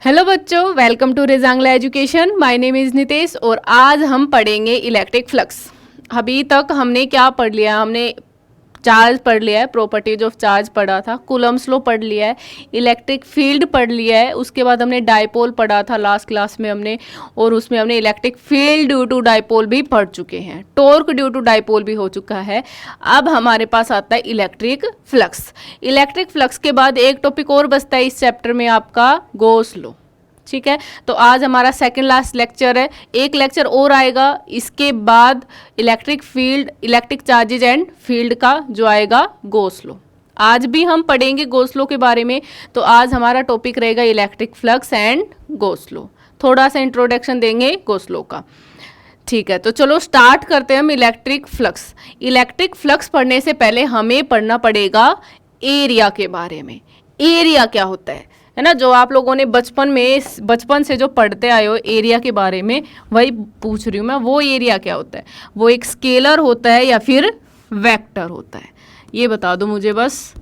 Hello बच्चों, welcome to Rezangla education. My name is Nitesh और आज हम पढ़ेंगे इलेक्ट्रिक फ्लक्स। अभी तक हमने क्या पढ़ लिया? हमने चार्ज पढ़ लिया है, प्रॉपर्टीज ऑफ चार्ज पढ़ा था, कूलम्ब्स लॉ पढ़ लिया है, इलेक्ट्रिक फील्ड पढ़ लिया है, उसके बाद हमने डायपोल पढ़ा था लास्ट क्लास में हमने, और उसमें हमने electric field due to dipole भी पढ़ चुके हैं, टॉर्क ड्यू टू डायपोल भी हो चुका है। अब हमारे पास आता है इलेक्ट्रिक फ्लक्स। इलेक्ट्रिक फ्लक्स के बाद एक टॉपिक और बचता है इस चैप्टर में, आपका गॉस लॉ। ठीक है, तो आज हमारा सेकंड लास्ट लेक्चर है, एक लेक्चर और आएगा इसके बाद electric field, electric charges and field का जो आएगा गॉस लॉ। आज भी हम पढ़ेंगे गॉस लॉ के बारे में, तो आज हमारा टॉपिक रहेगा electric flux and Gauss law. थोड़ा सा इंट्रोडक्शन देंगे गॉस लॉ का। ठीक है, तो चलो स्टार्ट करते हैं हम इलेक्ट्रिक फ्लक्स। इलेक्ट्रिक फ्लक्स पढ़ने से पहले हमें पढ़ना पड़ेगा एरिया के बारे में। एरिया क्या होता है ना, जो आप लोगों ने बचपन से जो पढ़ते आए हो एरिया के बारे में, वही पूछ रही हूँ मैं। वो एरिया क्या होता है? वो एक स्केलर होता है या फिर वेक्टर होता है? ये बता दो मुझे बस।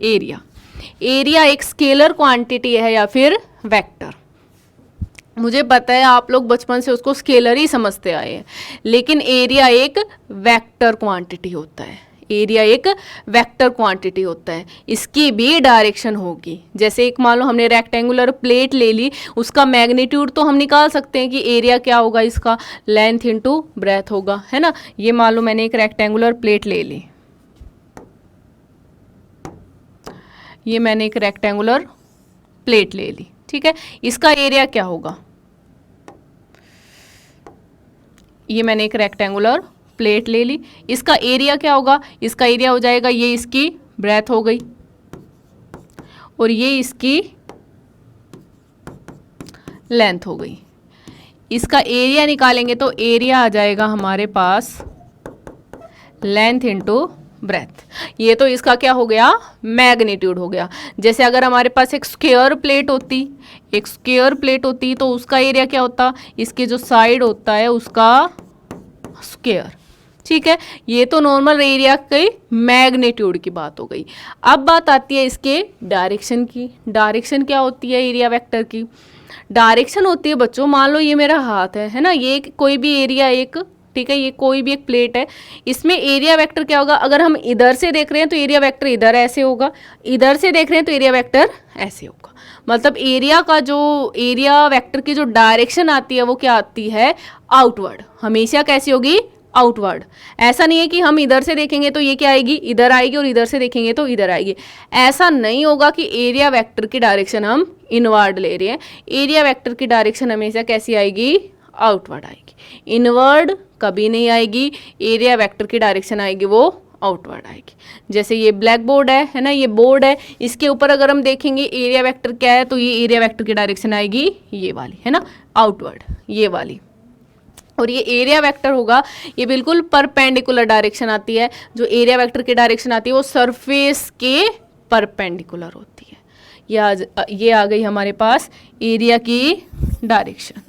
एरिया एक स्केलर क्वांटिटी है या फिर वेक्टर? मुझे पता है आप लोग बचपन से उसको स्केलर ही समझते आए हैं, लेकिन एरिया एक वेक्टर क्वांटिटी होता है। एरिया एक वेक्टर क्वांटिटी होता है, इसकी भी डायरेक्शन होगी। जैसे एक मान लो हमने रेक्टेंगुलर प्लेट ले ली, उसका मैग्नीट्यूड तो हम निकाल सकते हैं कि एरिया क्या होगा, इसका लेंथ इनटू ब्रेथ होगा, है ना। ये मान लो मैंने एक रेक्टेंगुलर प्लेट ले ली, ये मैंने एक रेक्टेंगुलर प्लेट ले ली, ठीक है। इसका एरिया क्या होगा? ये मैंने एक रेक्टेंगुलर प्लेट ले ली, इसका एरिया क्या होगा? इसका एरिया हो जाएगा, ये इसकी ब्रेथ हो गई और ये इसकी लेंथ हो गई। इसका एरिया निकालेंगे तो एरिया आ जाएगा हमारे पास लेंथ इनटू ब्रेथ। ये तो इसका क्या हो गया? मैग्नीट्यूड हो गया। जैसे अगर हमारे पास एक स्क्वायर प्लेट होती तो उसका एरिया क्या होता? इसके जो साइड होता है उसका स्क्वायर, ठीक है। ये तो नॉर्मल एरिया के मैग्नीट्यूड की बात हो गई। अब बात आती है इसके डायरेक्शन की। डायरेक्शन क्या होती है एरिया वेक्टर की? डायरेक्शन होती है बच्चों, मान लो ये मेरा हाथ है ना, ये कोई भी एरिया एक, ठीक है, ये कोई भी एक प्लेट है, इसमें एरिया वेक्टर क्या होगा? अगर हम इधर से देख रहे हैं तो एरिया वेक्टर इधर ऐसे होगा, इधर से देख रहे हैं तो एरिया वेक्टर ऐसे होगा। मतलब एरिया का जो एरिया वेक्टर की जो डायरेक्शन आती है वो क्या आती है? आउटवर्ड। हमेशा कैसी होगी? आउटवर्ड। ऐसा नहीं है कि हम इधर से देखेंगे तो ये क्या आएगी? इधर आएगी, और इधर से देखेंगे तो इधर आएगी। ऐसा नहीं होगा कि एरिया वेक्टर की डायरेक्शन हम इनवर्ड ले रहे हैं। एरिया वेक्टर की डायरेक्शन हमेशा कैसी आएगी? आउटवर्ड आएगी। इनवर्ड कभी नहीं आएगी। एरिया वेक्टर की डायरेक्शन आएगी वो आउटवर्ड आएगी। जैसे ये ब्लैक बोर्ड है ना, ये बोर्ड है, इसके ऊपर अगर हम देखेंगे एरिया वेक्टर क्या है, तो ये एरिया वेक्टर की डायरेक्शन आएगी ये वाली, है ना, आउटवर्ड, ये वाली। और ये एरिया वेक्टर होगा, ये बिल्कुल परपेंडिकुलर डायरेक्शन आती है। जो एरिया वेक्टर की डायरेक्शन आती है वो सरफेस के परपेंडिकुलर होती है। ये आ गई हमारे पास एरिया की डायरेक्शन।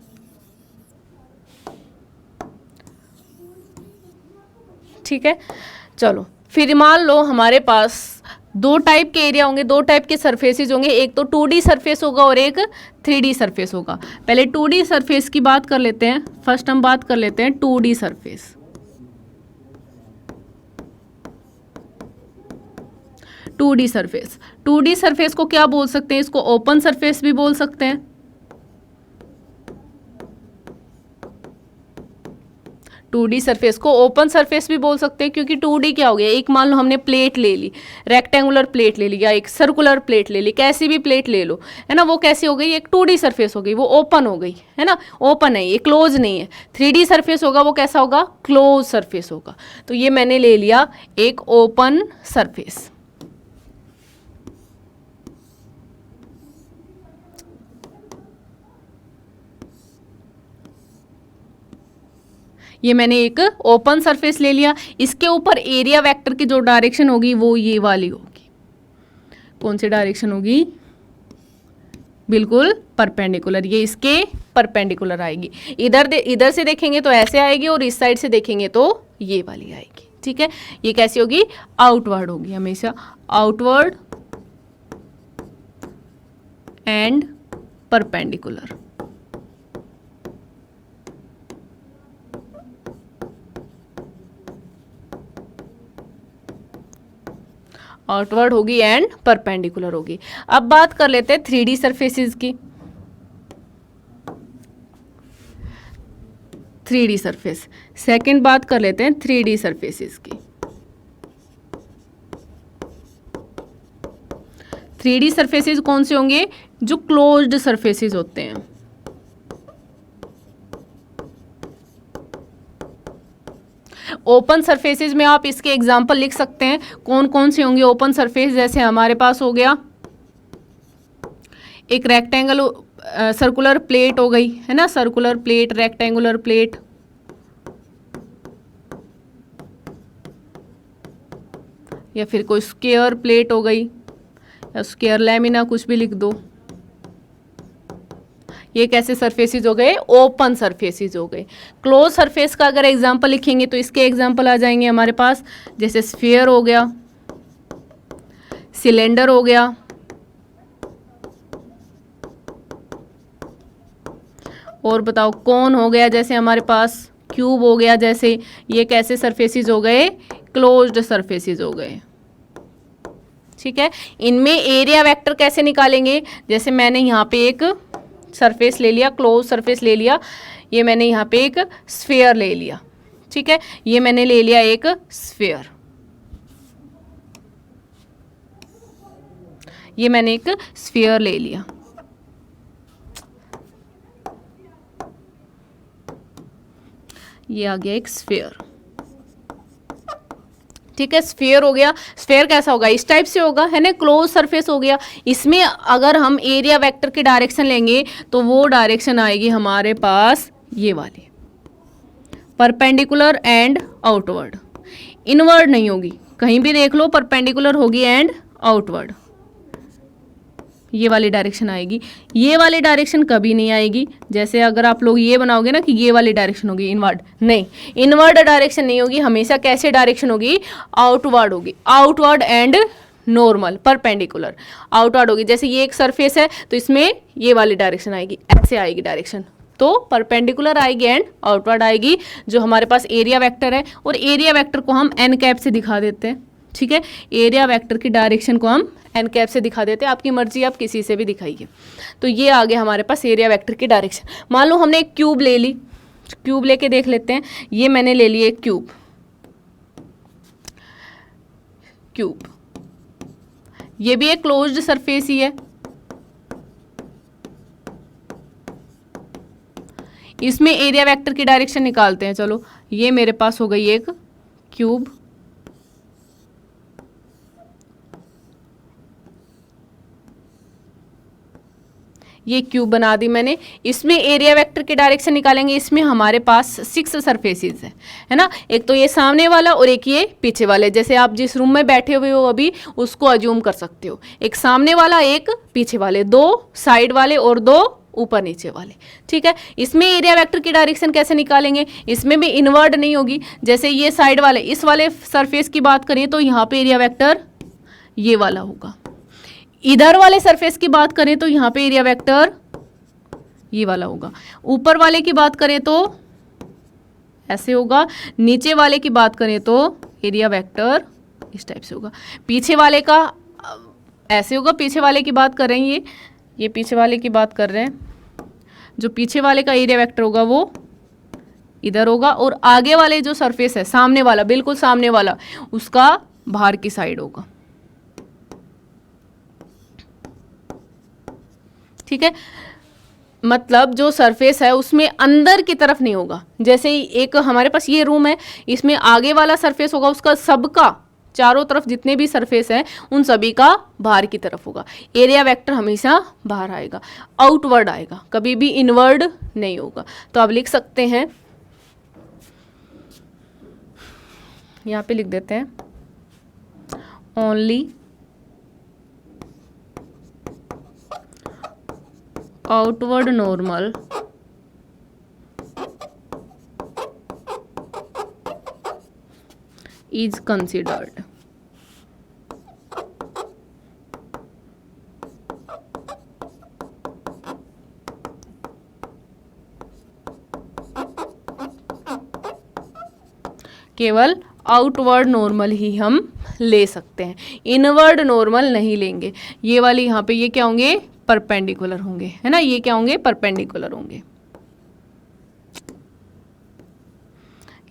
ठीक है, चलो फिर मान लो हमारे पास दो टाइप के एरिया होंगे, दो टाइप के सरफेसेस होंगे। एक तो 2D सरफेस होगा और एक 3D सरफेस होगा। पहले 2D सरफेस की बात कर लेते हैं। फर्स्ट हम बात कर लेते हैं 2D surface. 2D surface, 2D surface को क्या बोल सकते हैं? इसको ओपन सरफेस भी बोल सकते हैं। 2D सरफेस को ओपन सरफेस भी बोल सकते हैं, क्योंकि 2D क्या हो गया? एक मान लो हमने प्लेट ले ली, रेक्टेंगुलर प्लेट ले ली या एक सर्कुलर प्लेट ले ली, कैसी भी प्लेट ले लो, है ना, वो कैसी हो गई? एक 2D सरफेस हो गई, वो ओपन हो गई, है ना, ओपन है, ये क्लोज नहीं है। 3D सरफेस होगा, वो कैसा होगा? क्लोज सरफेस होगा। तो ये मैंने ले लिया एक ओपन सरफेस। ये मैंने एक ओपन सरफेस ले लिया। इसके ऊपर एरिया वेक्टर की जो डायरेक्शन होगी वो ये वाली होगी। कौन सी डायरेक्शन होगी? बिल्कुल परपेंडिकुलर, ये इसके परपेंडिकुलर आएगी। इधर से देखेंगे तो ऐसे आएगी और इस साइड से देखेंगे तो ये वाली आएगी, ठीक है। ये कैसी होगी? आउटवर्ड होगी, हमेशा आउटवर्ड एंड परपेंडिकुलर। आउटवर्ड होगी एंड परपेंडिकुलर होगी। अब बात कर लेते हैं 3D सरफेसेस की। 3D सरफेस, सेकंड बात कर लेते हैं 3D सरफेसेस की। 3D सरफेसेस कौन से होंगे? जो क्लोज्ड सरफेसेस होते हैं। ओपन सरफेसेस में आप इसके एग्जाम्पल लिख सकते हैं। कौन कौन से होंगे ओपन सरफेस? जैसे हमारे पास हो गया एक रेक्टेंगल सर्कुलर प्लेट हो गई, है ना, सर्कुलर प्लेट, रेक्टेंगुलर प्लेट, या फिर कोई स्क्वायर प्लेट हो गई, या स्क्वायर लैमिना, कुछ भी लिख दो। ये कैसे सरफेसेस हो गए? ओपन सरफेसेस हो गए। क्लोज सरफेस का अगर एग्जांपल लिखेंगे तो इसके एग्जांपल आ जाएंगे हमारे पास, जैसे स्फीयर हो गया, सिलेंडर हो गया, और बताओ कौन हो गया, जैसे हमारे पास क्यूब हो गया। जैसे ये कैसे सरफेसेस हो गए? क्लोज्ड सरफेसेस हो गए। ठीक है, इनमें एरिया वेक्टर कैसे निकालेंगे? जैसे मैंने यहाँ पे एक सरफेस ले लिया, क्लोज सरफेस ले लिया, ये मैंने यहाँ पे एक स्फीयर ले लिया। ठीक है, ये मैंने ले लिया एक स्फीयर, ये मैंने एक स्फीयर ले लिया। ये आ गया एक स्फीयर। ठीक है, स्फीयर हो गया। स्फीयर कैसा होगा? इस टाइप से होगा, है ना, क्लोज सरफेस हो गया। इसमें अगर हम एरिया वेक्टर की डायरेक्शन लेंगे तो वो डायरेक्शन आएगी हमारे पास ये वाली, परपेंडिकुलर एंड आउटवर्ड। इनवर्ड नहीं होगी, कहीं भी देख लो, परपेंडिकुलर होगी एंड आउटवर्ड। ये वाली डायरेक्शन आएगी, ये वाली डायरेक्शन कभी नहीं आएगी। जैसे अगर आप लोग ये बनाओगे ना कि ये वाली डायरेक्शन होगी इनवर्ड, नहीं, इनवर्ड डायरेक्शन नहीं होगी। हमेशा कैसे डायरेक्शन होगी? आउटवर्ड होगी। Outward and normal, perpendicular, outward होगी। जैसे ये एक सरफेस है तो इसमें ये वाली डायरेक्शन आएगी, ऐसे आएगी डायरेक्शन, तो परपेंडिकुलर आएगी एंड आउटवर्ड आएगी, जो हमारे पास एरिया वेक्टर है। और एरिया वेक्टर को हम एन कैप से दिखा देते हैं। ठीक है, एरिया वेक्टर की डायरेक्शन को हम एन कैप से दिखा देते हैं। आपकी मर्जी, आप किसी से भी दिखाइए। तो ये आ गया हमारे पास एरिया वेक्टर की डायरेक्शन। मान लो हमने एक क्यूब ले ली, क्यूब लेके देख लेते हैं। ये मैंने ले ली एक क्यूब, क्यूब, ये भी एक क्लोज्ड सरफेस ही है। इसमें एरिया वेक्टर की डायरेक्शन निकालते हैं। चलो, ये मेरे पास हो गई एक क्यूब, ये क्यूब बना दी मैंने। इसमें एरिया वेक्टर की डायरेक्शन निकालेंगे। इसमें हमारे पास 6 सरफेसेस है ना, एक तो ये सामने वाला और एक ये पीछे वाले। जैसे आप जिस रूम में बैठे हुए हो अभी, उसको अज्यूम कर सकते हो, एक सामने वाला, एक पीछे वाले, 2 साइड वाले और 2 ऊपर नीचे वाले। ठीक है, इसमें एरिया वेक्टर की डायरेक्शन कैसे निकालेंगे? इसमें भी इनवर्ड नहीं होगी। जैसे ये साइड वाले, इस वाले सरफेस की बात करें तो यहाँ पे एरिया वेक्टर ये वाला होगा। इधर वाले सरफेस की बात करें तो यहाँ पे एरिया वेक्टर ये वाला होगा। ऊपर वाले की बात करें तो ऐसे होगा। नीचे वाले की बात करें तो एरिया वेक्टर इस टाइप से होगा। पीछे वाले का ऐसे होगा। पीछे वाले की बात कर रहे हैं, ये पीछे वाले की बात कर रहे हैं। जो पीछे वाले का एरिया वेक्टर होगा वो इधर होगा, और आगे वाले जो सरफेस है, सामने वाला, बिल्कुल सामने वाला, उसका बाहर की साइड होगा। ठीक है, मतलब जो सरफेस है उसमें अंदर की तरफ नहीं होगा। जैसे एक हमारे पास ये रूम है, इसमें आगे वाला सरफेस होगा, उसका सबका चारों तरफ जितने भी सरफेस है उन सभी का बाहर की तरफ होगा। एरिया वेक्टर हमेशा बाहर आएगा, आउटवर्ड आएगा, कभी भी इनवर्ड नहीं होगा। तो आप लिख सकते हैं, यहाँ पे लिख देते हैं, only outward normal is considered. केवल आउटवर्ड नॉर्मल ही हम ले सकते हैं, इनवर्ड नॉर्मल नहीं लेंगे। ये वाली यहाँ पे ये क्या होंगे, परपेंडिकुलर होंगे, है ना, ये क्या होंगे, परपेंडिकुलर होंगे।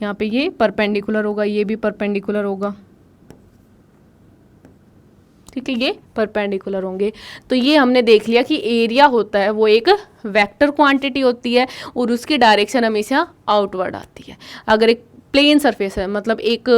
यहाँ पे ये परपेंडिकुलर होगा, ये भी परपेंडिकुलर होगा, ठीक है, ये परपेंडिकुलर होंगे। तो ये हमने देख लिया कि एरिया होता है वो एक वेक्टर क्वांटिटी होती है और उसकी डायरेक्शन हमेशा आउटवर्ड आती है। अगर एक प्लेन सरफेस है, मतलब एक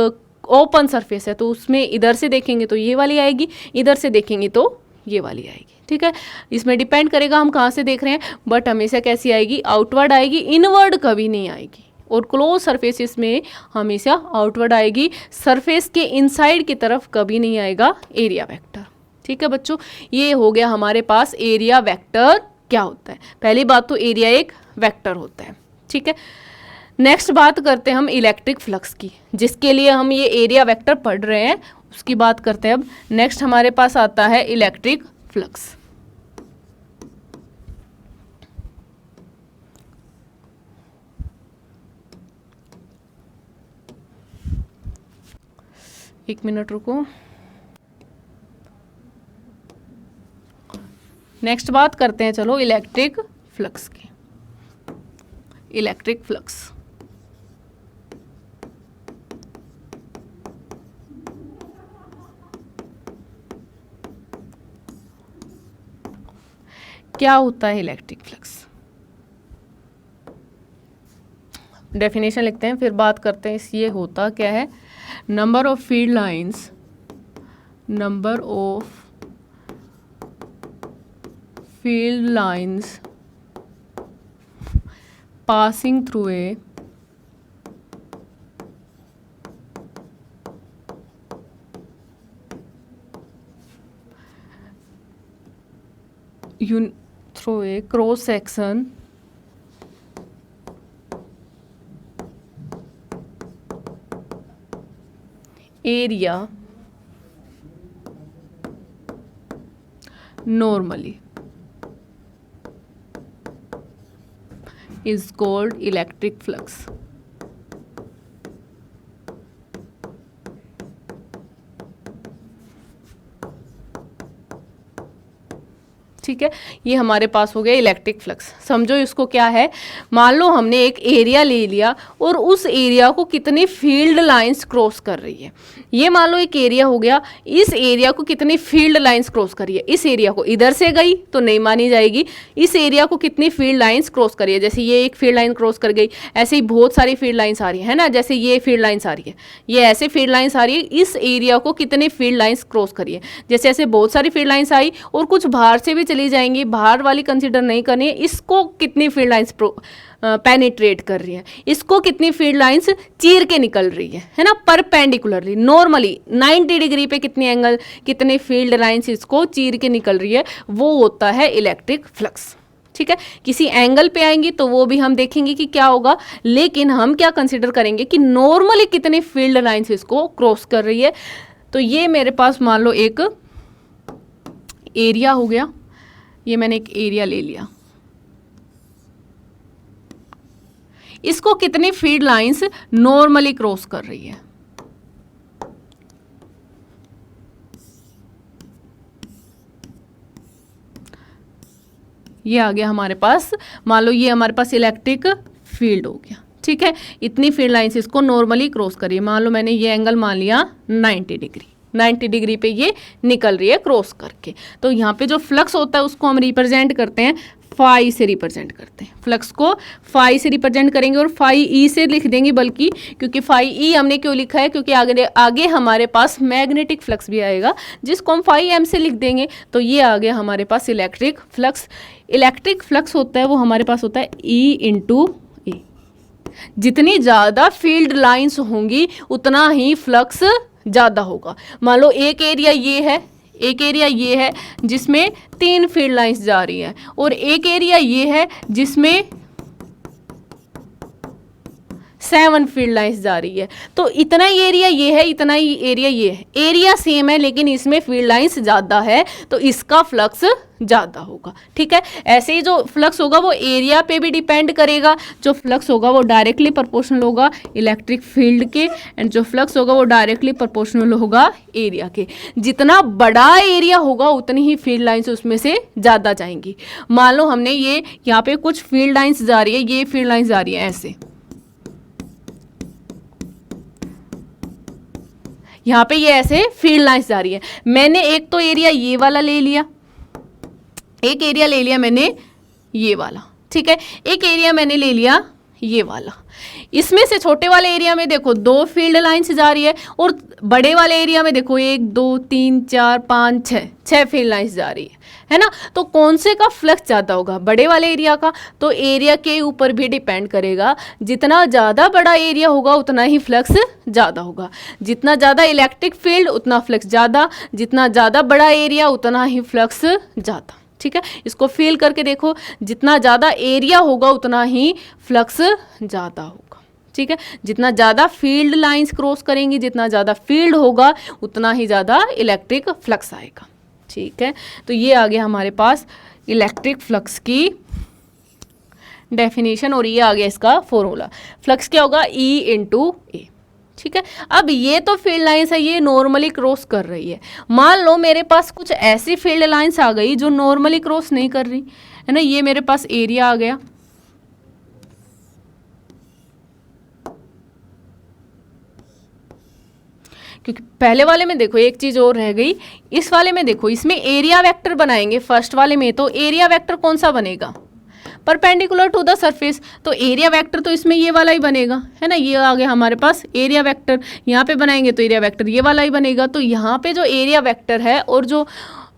ओपन सरफेस है, तो उसमें इधर से देखेंगे तो ये वाली आएगी, इधर से देखेंगे तो ये वाली आएगी, ठीक है। इसमें डिपेंड करेगा हम कहाँ से देख रहे हैं, बट हमेशा कैसी आएगी, आउटवर्ड आएगी, इनवर्ड कभी नहीं आएगी। और क्लोज सरफेसेस में हमेशा आउटवर्ड आएगी, सरफेस के इनसाइड की तरफ कभी नहीं आएगा एरिया वेक्टर, ठीक है बच्चों। ये हो गया हमारे पास एरिया वेक्टर क्या होता है। पहली बात तो एरिया एक वेक्टर होता है, ठीक है। नेक्स्ट बात करते हैं हम इलेक्ट्रिक फ्लक्स की, जिसके लिए हम ये एरिया वेक्टर पढ़ रहे हैं, उसकी बात करते हैं अब। नेक्स्ट हमारे पास आता है इलेक्ट्रिक फ्लक्स। एक मिनट रुको। नेक्स्ट बात करते हैं चलो इलेक्ट्रिक फ्लक्स की। इलेक्ट्रिक फ्लक्स क्या होता है, इलेक्ट्रिक फ्लक्स डेफिनेशन लिखते हैं, फिर बात करते हैं ये होता क्या है। Number of field lines, number of field lines passing through a through a cross section area normally is called electric flux. ठीक है, ये हमारे पास हो गया इलेक्ट्रिक फ्लक्स। समझो इसको क्या है, मान लो हमने एक एरिया ले लिया और उस एरिया को कितनी फील्ड लाइंस क्रॉस कर रही है। ये मान लो एक एरिया हो गया, इस एरिया को कितनी फील्ड लाइंस क्रॉस करी है। इस एरिया को इधर से गई तो नहीं मानी जाएगी, इस एरिया को कितनी फील्ड लाइंस क्रॉस करी है। जैसे ये एक फील्ड लाइन क्रॉस कर गई, ऐसे ही बहुत सारी फील्ड लाइंस आ रही है ना, जैसे ये फील्ड लाइंस आ रही है, ये ऐसे फील्ड लाइंस आ रही है। इस एरिया को कितनी फील्ड लाइंस क्रॉस करी है, जैसे ऐसे बहुत सारी फील्ड लाइंस आई और कुछ बाहर से भी चली जाएंगी, बाहर वाली कंसीडर नहीं करनी है। इसको कितनी फील्ड लाइंस पेनिट्रेट कर रही है, इसको कितनी फील्ड लाइंस चीर के निकल रही है ना, परपेंडिकुलरली नॉर्मली 90 डिग्री पे कितनी एंगल, कितने फील्ड लाइंस इसको चीर के निकल रही है, वो होता है इलेक्ट्रिक फ्लक्स। ठीक है, किसी एंगल पे आएंगी तो वो भी हम देखेंगे कि क्या होगा, लेकिन हम क्या कंसीडर करेंगे कि नॉर्मली कितने फील्ड लाइंस इसको क्रॉस कर रही है। तो ये मेरे पास मान लो एक एरिया हो गया, ये मैंने एक एरिया ले लिया, इसको कितनी फील्ड लाइंस नॉर्मली क्रॉस कर रही है। ये आ गया हमारे पास, मान लो ये हमारे पास इलेक्ट्रिक फील्ड हो गया। ठीक है, इतनी फील्ड लाइंस इसको नॉर्मली क्रॉस करिए। मान लो मैंने ये एंगल मान लिया 90 डिग्री, 90 डिग्री पे ये निकल रही है क्रॉस करके। तो यहाँ पे जो फ्लक्स होता है उसको हम रिप्रेजेंट करते हैं फाई से, रिप्रेजेंट करते हैं फ्लक्स को फाई से रिप्रेजेंट करेंगे और फाई ई से लिख देंगे, बल्कि क्योंकि फाई ई हमने क्यों लिखा है, क्योंकि आगे हमारे पास मैग्नेटिक फ्लक्स भी आएगा जिसको हम फाई एम से लिख देंगे। तो ये आ गया हमारे पास इलेक्ट्रिक फ्लक्स। इलेक्ट्रिक फ्लक्स होता है वो हमारे पास होता है ई इंटू ए। जितनी ज़्यादा फील्ड लाइंस होंगी उतना ही फ्लक्स ज़्यादा होगा। मान लो एक एरिया ये है, एक एरिया ये है जिसमें 3 फील्ड लाइंस जा रही है, और एक एरिया ये है जिसमें 7 फील्ड लाइंस जा रही है। तो इतना ही एरिया ये है, इतना ही एरिया ये है, एरिया सेम है लेकिन इसमें फील्ड लाइंस ज़्यादा है तो इसका फ्लक्स ज़्यादा होगा। ठीक है, ऐसे ही जो फ्लक्स होगा वो एरिया पे भी डिपेंड करेगा। जो फ्लक्स होगा वो डायरेक्टली प्रोपोर्शनल होगा इलेक्ट्रिक फील्ड के, एंड जो फ्लक्स होगा वो डायरेक्टली प्रोपोर्शनल होगा एरिया के। जितना बड़ा एरिया होगा उतनी ही फील्ड लाइंस उसमें से ज़्यादा जाएंगी। मान लो हमने ये यहाँ पे कुछ फील्ड लाइंस जा रही है, ये फील्ड लाइंस जा रही है ऐसे, यहाँ पे ये ऐसे फील्ड लाइंस जा रही है। मैंने एक तो एरिया ये वाला ले लिया, एक एरिया ले लिया मैंने ये वाला, ठीक है, एक एरिया मैंने ले लिया ये वाला। इसमें से छोटे वाले एरिया में देखो 2 फील्ड लाइंस जा रही है और बड़े वाले एरिया में देखो 1 2 3 4 5 6 फील्ड लाइंस जा रही है ना। तो कौन से का फ्लक्स ज़्यादा होगा, बड़े वाले एरिया का। तो एरिया के ऊपर भी डिपेंड करेगा, जितना ज़्यादा बड़ा एरिया होगा उतना ही फ्लक्स ज़्यादा होगा। जितना ज़्यादा इलेक्ट्रिक फील्ड उतना फ्लक्स ज़्यादा, जितना ज़्यादा बड़ा एरिया उतना ही फ्लक्स ज़्यादा। ठीक है, इसको फील करके देखो, जितना ज़्यादा एरिया होगा उतना ही फ्लक्स ज़्यादा होगा। ठीक है, जितना ज़्यादा फील्ड लाइंस क्रॉस करेंगी, जितना ज़्यादा फील्ड होगा उतना ही ज़्यादा इलेक्ट्रिक फ्लक्स आएगा। ठीक है, तो ये आ गया हमारे पास इलेक्ट्रिक फ्लक्स की डेफिनेशन और ये आ गया इसका फॉर्मूला। फ्लक्स क्या होगा, E इंटू ए। ठीक है, अब ये तो फील्ड लाइंस है, ये नॉर्मली क्रॉस कर रही है। मान लो मेरे पास कुछ ऐसी फील्ड लाइंस आ गई जो नॉर्मली क्रॉस नहीं कर रही है ना। ये मेरे पास एरिया आ गया, क्योंकि पहले वाले में देखो एक चीज़ और रह गई, इस वाले में देखो इसमें एरिया वेक्टर बनाएंगे। फर्स्ट वाले में तो एरिया वेक्टर कौन सा बनेगा, परपेंडिकुलर टू द सरफेस, तो एरिया वेक्टर तो इसमें ये वाला ही बनेगा, है ना। ये आ गया हमारे पास एरिया वेक्टर, यहाँ पे बनाएंगे तो एरिया वेक्टर ये वाला ही बनेगा। तो यहाँ पे जो एरिया वेक्टर है और जो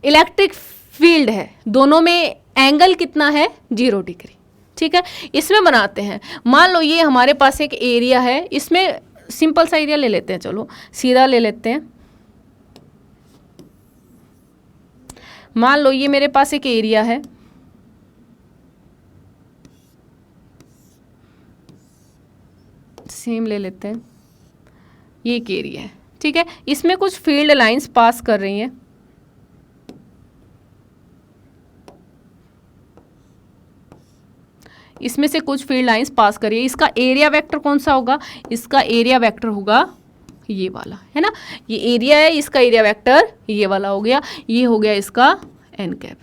इलेक्ट्रिक फील्ड है दोनों में एंगल कितना है, 0 डिग्री। ठीक है, इसमें बनाते हैं। मान लो ये हमारे पास एक एरिया है, इसमें सिंपल सा एरिया ले लेते हैं, चलो सीधा ले लेते हैं। मान लो ये मेरे पास एक एरिया है, सेम ले लेते हैं, ये एक एरिया है। ठीक है, इसमें कुछ फील्ड लाइंस पास कर रही हैं। इसमें से कुछ फील्ड लाइंस पास कर रही है। इसका एरिया वेक्टर कौन सा होगा, इसका एरिया वेक्टर होगा ये वाला, है ना। ये एरिया है, इसका एरिया वेक्टर ये वाला हो गया, ये हो गया इसका एन कैप।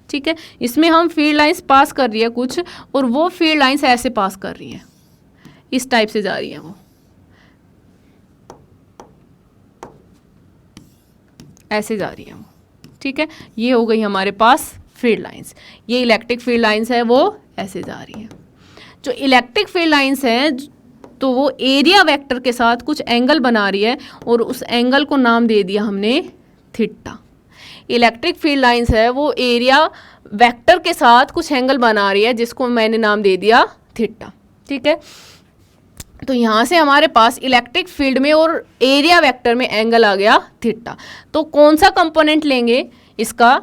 ठीक है, इसमें हम फील्ड लाइंस पास कर रही है कुछ, और वो फील्ड लाइंस ऐसे पास कर रही हैं, इस टाइप से जा रही है, वो ऐसे जा रही है वो। ठीक है, ये हो गई हमारे पास फील्ड लाइंस। ये इलेक्ट्रिक फील्ड लाइंस है, वो ऐसे जा रही है। जो इलेक्ट्रिक फील्ड लाइंस है तो वो एरिया वेक्टर के साथ कुछ एंगल बना रही है और उस एंगल को नाम दे दिया हमने थीटा। इलेक्ट्रिक फील्ड लाइंस है वो एरिया वेक्टर के साथ कुछ एंगल बना रही है जिसको मैंने नाम दे दिया थीटा। ठीक है, तो यहाँ से हमारे पास इलेक्ट्रिक फील्ड में और एरिया वेक्टर में एंगल आ गया थीटा। तो कौन सा कंपोनेंट लेंगे इसका,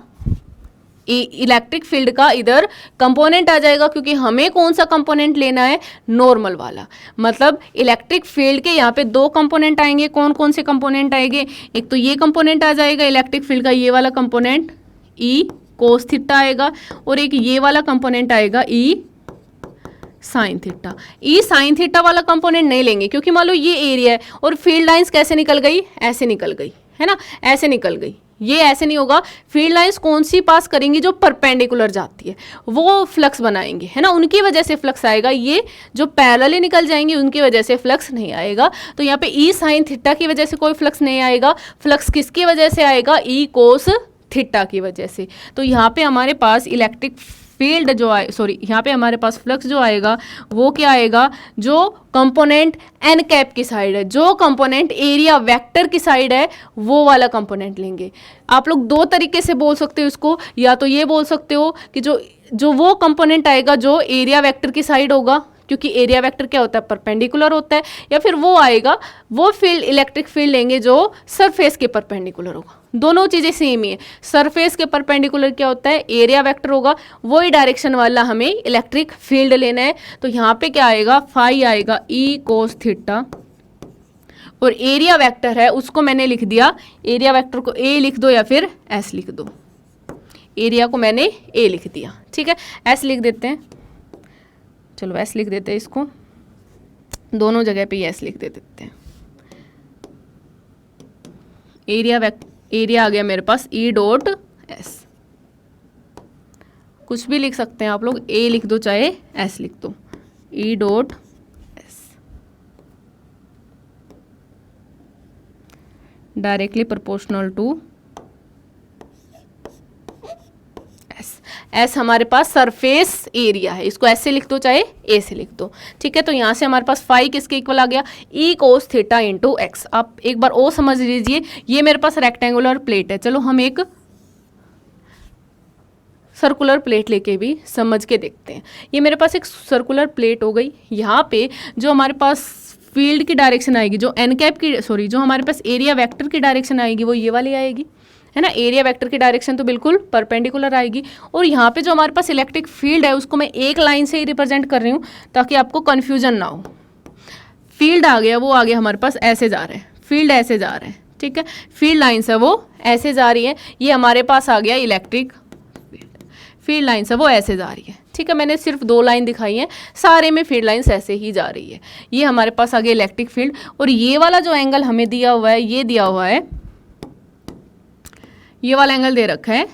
इलेक्ट्रिक फील्ड का इधर कंपोनेंट आ जाएगा, क्योंकि हमें कौन सा कंपोनेंट लेना है, नॉर्मल वाला। मतलब इलेक्ट्रिक फील्ड के यहाँ पे 2 कंपोनेंट आएंगे। कौन कौन से कंपोनेंट आएंगे, एक तो ये कंपोनेंट आ जाएगा इलेक्ट्रिक फील्ड का, ये वाला कंपोनेंट ई कोस थीटा आएगा, और एक ये वाला कंपोनेंट आएगा ई साइन थीटा। ई साइन थीटा वाला कंपोनेंट नहीं लेंगे क्योंकि मान लो ये एरिया है और फील्ड लाइंस कैसे निकल गई, ऐसे निकल गई, है ना, ऐसे निकल गई। ये ऐसे नहीं होगा। फील्ड लाइंस कौन सी पास करेंगी, जो परपेंडिकुलर जाती है वो फ्लक्स बनाएंगे, है ना, उनकी वजह से फ्लक्स आएगा। ये जो पैरेलली निकल जाएंगी उनकी वजह से फ्लक्स नहीं आएगा। तो यहाँ पे ई साइन थीटा की वजह से कोई फ्लक्स नहीं आएगा। फ्लक्स किसकी वजह से आएगा, ई कोस थीटा की वजह से। तो यहाँ पे हमारे पास इलेक्ट्रिक फील्ड जो आए, सॉरी, यहाँ पे हमारे पास फ्लक्स जो आएगा वो क्या आएगा, जो कंपोनेंट एन कैप की साइड है, जो कंपोनेंट एरिया वेक्टर की साइड है, वो वाला कंपोनेंट लेंगे। आप लोग 2 तरीके से बोल सकते हो इसको, या तो ये बोल सकते हो कि जो वो कंपोनेंट आएगा जो एरिया वेक्टर की साइड होगा, क्योंकि एरिया वेक्टर क्या होता है, परपेंडिकुलर होता है, या फिर वो आएगा, वो फील्ड इलेक्ट्रिक फील्ड लेंगे जो सरफेस के परपेंडिकुलर होगा। दोनों चीज़ें सेम ही है। सरफेस के परपेंडिकुलर क्या होता है, एरिया वेक्टर होगा, वही डायरेक्शन वाला हमें इलेक्ट्रिक फील्ड लेना है। तो यहाँ पे क्या आएगा, फाई आएगा ई कोस थीटा, और एरिया वेक्टर है उसको मैंने लिख दिया, एरिया वेक्टर को ए लिख दो या फिर एस लिख दो। एरिया को मैंने ए लिख दिया, ठीक है, एस लिख देते हैं, चलो एस लिख देते हैं, इसको दोनों जगह पे एस लिख देते हैं। एरिया आ गया मेरे पास ई डॉट एस, कुछ भी लिख सकते हैं आप लोग, ए लिख दो चाहे एस लिख दो, E dot S, directly proportional to S. S हमारे पास सरफेस एरिया है, इसको ऐसे लिख दो चाहे ए से लिख दो, ठीक है। तो यहाँ से हमारे पास फाई किसके इक्वल आ गया, E cos theta into x. आप एक बार ओ समझ लीजिए, ये मेरे पास रेक्टेंगुलर प्लेट है, चलो हम एक सर्कुलर प्लेट लेके भी समझ के देखते हैं। ये मेरे पास एक सर्कुलर प्लेट हो गई, यहाँ पे जो हमारे पास फील्ड की डायरेक्शन आएगी, जो एन कैप की सॉरी जो हमारे पास एरिया वेक्टर की डायरेक्शन आएगी वो ये वाली आएगी, है ना। एरिया वेक्टर की डायरेक्शन तो बिल्कुल परपेंडिकुलर आएगी। और यहाँ पे जो हमारे पास इलेक्ट्रिक फील्ड है उसको मैं एक लाइन से ही रिप्रेजेंट कर रही हूँ ताकि आपको कन्फ्यूजन ना हो। फील्ड आ गया, वो आ गया हमारे पास ऐसे जा रहे हैं, फील्ड ऐसे जा रहे हैं, ठीक है, फील्ड लाइन्स है वो ऐसे जा रही है, ये हमारे पास आ गया इलेक्ट्रिक फील्ड लाइन्स है वो ऐसे जा रही है, ठीक है। मैंने सिर्फ 2 लाइन दिखाई हैं, सारे में फील्ड लाइन्स ऐसे ही जा रही है। ये हमारे पास आ गया इलेक्ट्रिक फील्ड, और ये वाला जो एंगल हमें दिया हुआ है, ये दिया हुआ है, ये वाला एंगल दे रखा है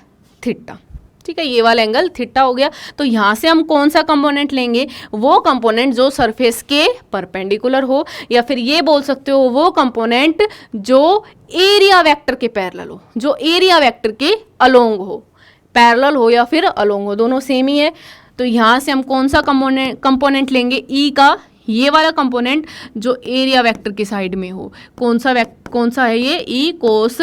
थीटा, ठीक है, ये वाला एंगल थीटा हो गया। तो यहाँ से हम कौन सा कंपोनेंट लेंगे, वो कंपोनेंट जो सरफेस के परपेंडिकुलर हो, या फिर ये बोल सकते हो वो कंपोनेंट जो एरिया वेक्टर के पैरेलल हो, जो एरिया वेक्टर के अलोंग हो, पैरेलल हो या फिर अलोंग हो, दोनों सेम ही है। तो यहाँ से हम कौन सा कंपोनेंट लेंगे, ई का ये वाला कंपोनेंट जो एरिया वेक्टर की साइड में हो। कौन सा है ये, ई कोस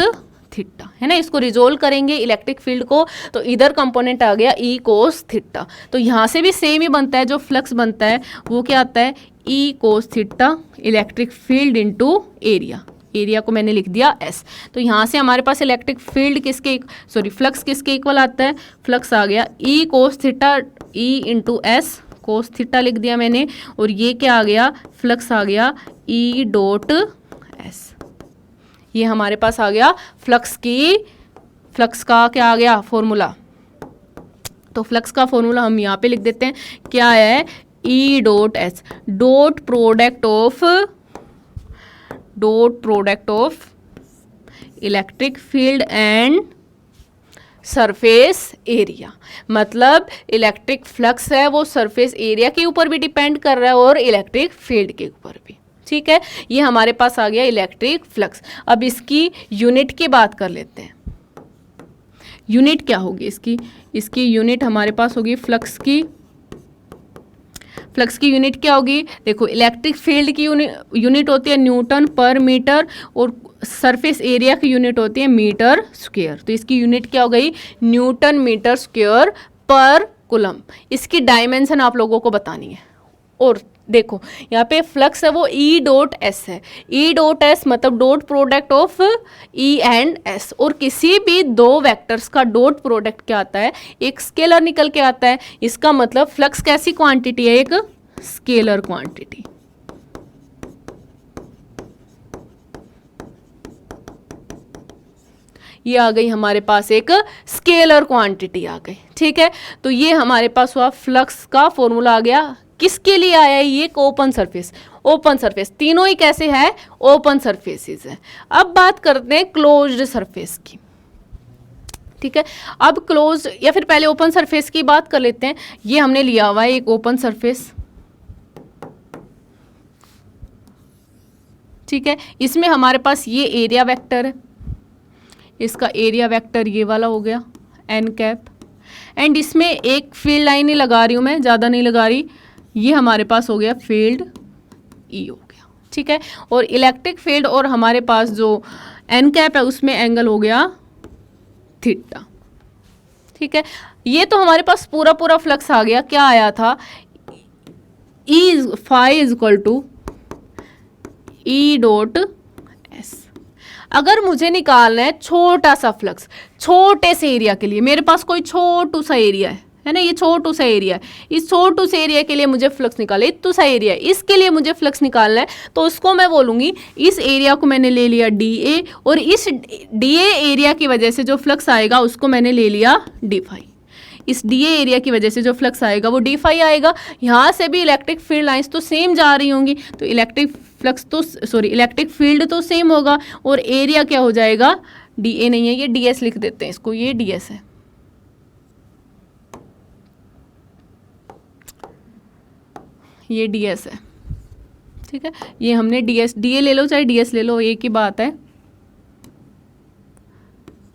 थीटा, है ना। इसको रिजोल्व करेंगे इलेक्ट्रिक फील्ड को, तो इधर कंपोनेंट आ गया ई कोस थीटा। तो यहाँ से भी सेम ही बनता है, जो फ्लक्स बनता है वो क्या आता है, E cos theta electric field into area. Area को मैंने लिख दिया एस। तो यहाँ से हमारे पास इलेक्ट्रिक फील्ड फ्लक्स किसके इक्वल आता है, फ्लक्स आ गया E cos theta, E into S, cos theta लिख दिया मैंने, और ये क्या आ गया, फ्लक्स आ गया ई डॉट एस। ये हमारे पास आ गया फ्लक्स का क्या आ गया फॉर्मूला। तो फ्लक्स का फॉर्मूला हम यहाँ पे लिख देते हैं, क्या है, ई dot S, dot product of electric field and surface area. मतलब इलेक्ट्रिक फ्लक्स है वो सरफेस एरिया के ऊपर भी डिपेंड कर रहा है और इलेक्ट्रिक फील्ड के ऊपर भी, ठीक है। ये हमारे पास आ गया इलेक्ट्रिक फ्लक्स। अब इसकी यूनिट की बात कर लेते हैं। यूनिट क्या होगी इसकी यूनिट हमारे पास होगी फ्लक्स की यूनिट क्या होगी, देखो इलेक्ट्रिक फील्ड की यूनिट होती है न्यूटन पर मीटर, और सरफेस एरिया की यूनिट होती है मीटर स्क्वायर। तो इसकी यूनिट क्या हो गई, न्यूटन मीटर स्क्वायर पर कूलम। इसकी डायमेंशन आप लोगों को बतानी है। और देखो यहाँ पे फ्लक्स है वो ई डॉट एस है, ई डॉट एस मतलब dot product of E and S. और किसी भी 2 वेक्टर्स का डॉट प्रोडक्ट क्या आता है, एक स्केलर निकल के आता है। इसका मतलब फ्लक्स कैसी क्वांटिटी है, एक स्केलर क्वांटिटी। ये आ गई हमारे पास एक स्केलर क्वांटिटी आ गई, ठीक है। तो ये हमारे पास हुआ फ्लक्स का फॉर्मूला आ गया। किसके लिए आया है, ये एक ओपन सरफेस, तीनों ही कैसे है, ओपन सरफेसेस है। अब बात करते हैं क्लोज्ड सरफेस की, ठीक है। अब क्लोज्ड या फिर पहले ओपन सरफेस की बात कर लेते हैं। ये हमने लिया हुआ है एक ओपन सरफेस, ठीक है। इसमें हमारे पास ये एरिया वेक्टर है, इसका एरिया वेक्टर ये वाला हो गया एन कैप, एंड इसमें एक फील्ड लाइन ही लगा रही हूँ मैं, ज़्यादा नहीं लगा रही। ये हमारे पास हो गया फील्ड ई हो गया, ठीक है। और इलेक्ट्रिक फील्ड और हमारे पास जो एन कैप है उसमें एंगल हो गया थीटा, ठीक है। ये तो हमारे पास पूरा फ्लक्स आ गया। क्या आया था, phi is equal to E dot S. अगर मुझे निकालना है छोटा सा फ्लक्स छोटे से एरिया के लिए, मेरे पास कोई छोटू सा एरिया है ना, ये छोटू सा एरिया है, इस छोटू से एरिया के लिए मुझे फ्लक्स निकालना है, इतना सा एरिया है, इसके लिए मुझे फ्लक्स निकालना है, तो उसको मैं बोलूँगी इस एरिया को मैंने ले लिया डी ए, और इस डी ए एरिया की वजह से जो फ्लक्स आएगा उसको मैंने ले लिया डी फाई। इस डी ए एरिया की वजह से जो फ्लक्स आएगा वो डी फाई आएगा। यहाँ से भी इलेक्ट्रिक फील्ड लाइंस तो सेम जा रही होंगी, तो इलेक्ट्रिक फील्ड तो सेम होगा, और एरिया क्या हो जाएगा, डी ए नहीं है, ये डी एस लिख देते हैं इसको, ये डी एस है। ये डी एस है, ठीक है, ये हमने डी एस, डी ए ले लो चाहे डी एस ले लो, एक ही बात है,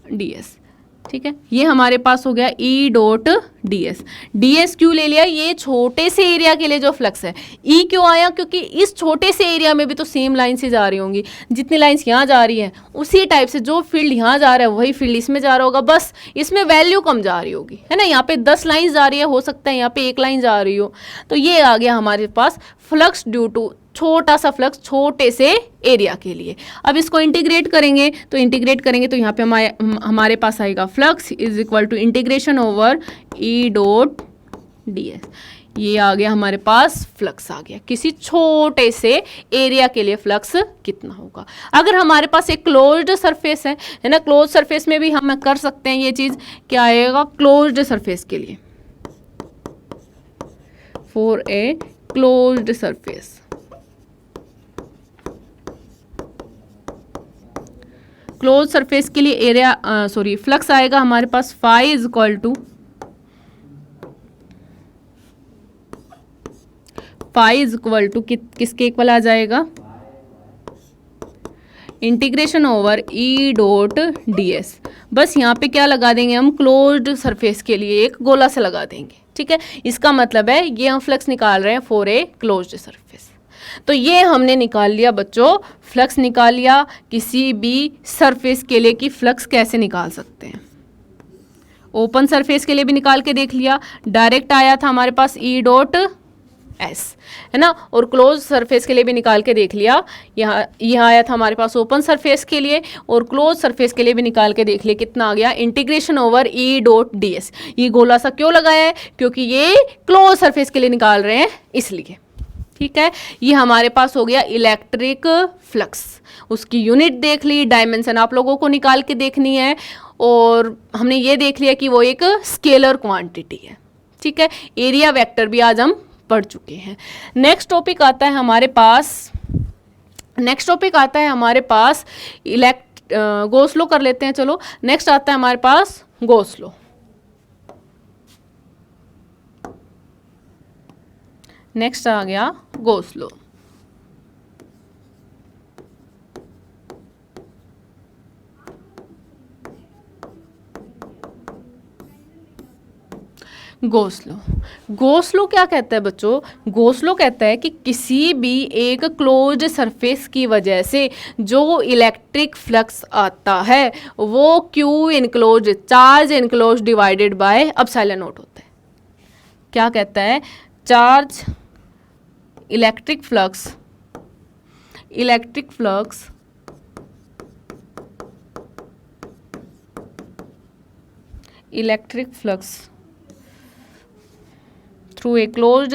डी एस, ठीक है। ये हमारे पास हो गया E dot D S. D S क्यों ले लिया, ये छोटे से एरिया के लिए जो फ्लक्स है। ई क्यों आया, क्योंकि इस छोटे से एरिया में भी तो सेम लाइन से जा रही होंगी, जितनी लाइंस यहाँ जा रही हैं उसी टाइप से जो फील्ड यहाँ जा रहा है वही फील्ड इसमें जा रहा होगा, बस इसमें वैल्यू कम जा रही होगी, है ना। यहाँ पे 10 लाइन जा रही है, हो सकता है यहाँ पे 1 लाइन जा रही हो, तो ये आ गया हमारे पास फ्लक्स ड्यू टू छोटा सा फ्लक्स छोटे से एरिया के लिए। अब इसको इंटीग्रेट करेंगे तो यहाँ पे हमारे पास आएगा flux is equal to integration over E dot D S. ये आ गया हमारे पास, फ्लक्स आ गया, किसी छोटे से एरिया के लिए फ्लक्स कितना होगा। अगर हमारे पास एक क्लोज्ड सरफेस है ना, क्लोज सरफेस में भी हम कर सकते हैं ये चीज़, क्या आएगा क्लोज्ड सरफेस के लिए, for a closed surface, close surface के लिए एरिया फ्लक्स आएगा हमारे पास फाई इज इक्वल टू किसके इक्वल आ जाएगा, integration over E dot D S. बस यहाँ पे क्या लगा देंगे हम, क्लोज्ड सरफेस के लिए एक गोला से लगा देंगे, ठीक है। इसका मतलब है ये हम फ्लक्स निकाल रहे हैं फॉर ए क्लोज्ड सरफेस। तो ये हमने निकाल लिया बच्चों, फ्लक्स निकाल लिया किसी भी सरफेस के लिए कि फ्लक्स कैसे निकाल सकते हैं। ओपन सरफेस के लिए भी निकाल के देख लिया, डायरेक्ट आया था हमारे पास ई डॉट एस, है ना, और क्लोज सरफेस के लिए भी निकाल के देख लिया, यहाँ आया था हमारे पास ओपन सरफेस के लिए, और क्लोज सरफेस के लिए भी निकाल के देख लिया, कितना आ गया, integration over E dot D S. ये गोला सा क्यों लगाया है, क्योंकि ये क्लोज सरफेस के लिए निकाल रहे हैं इसलिए, ठीक है। ये हमारे पास हो गया इलेक्ट्रिक फ्लक्स, उसकी यूनिट देख ली, डायमेंशन आप लोगों को निकाल के देखनी है, और हमने ये देख लिया कि वो एक स्केलर क्वांटिटी है, ठीक है। एरिया वेक्टर भी आज हम पढ़ चुके हैं। नेक्स्ट टॉपिक आता है हमारे पास गॉस लॉ कर लेते हैं, चलो। नेक्स्ट आता है हमारे पास गॉस लॉ। नेक्स्ट आ गया गॉस लॉ। गॉस लॉ क्या कहता है बच्चों, गॉस लॉ कहता है कि किसी भी एक क्लोज्ड सरफेस की वजह से जो इलेक्ट्रिक फ्लक्स आता है वो Q enclose charge enclose divided by epsilon not होता है। क्या कहता है, charge electric flux through a closed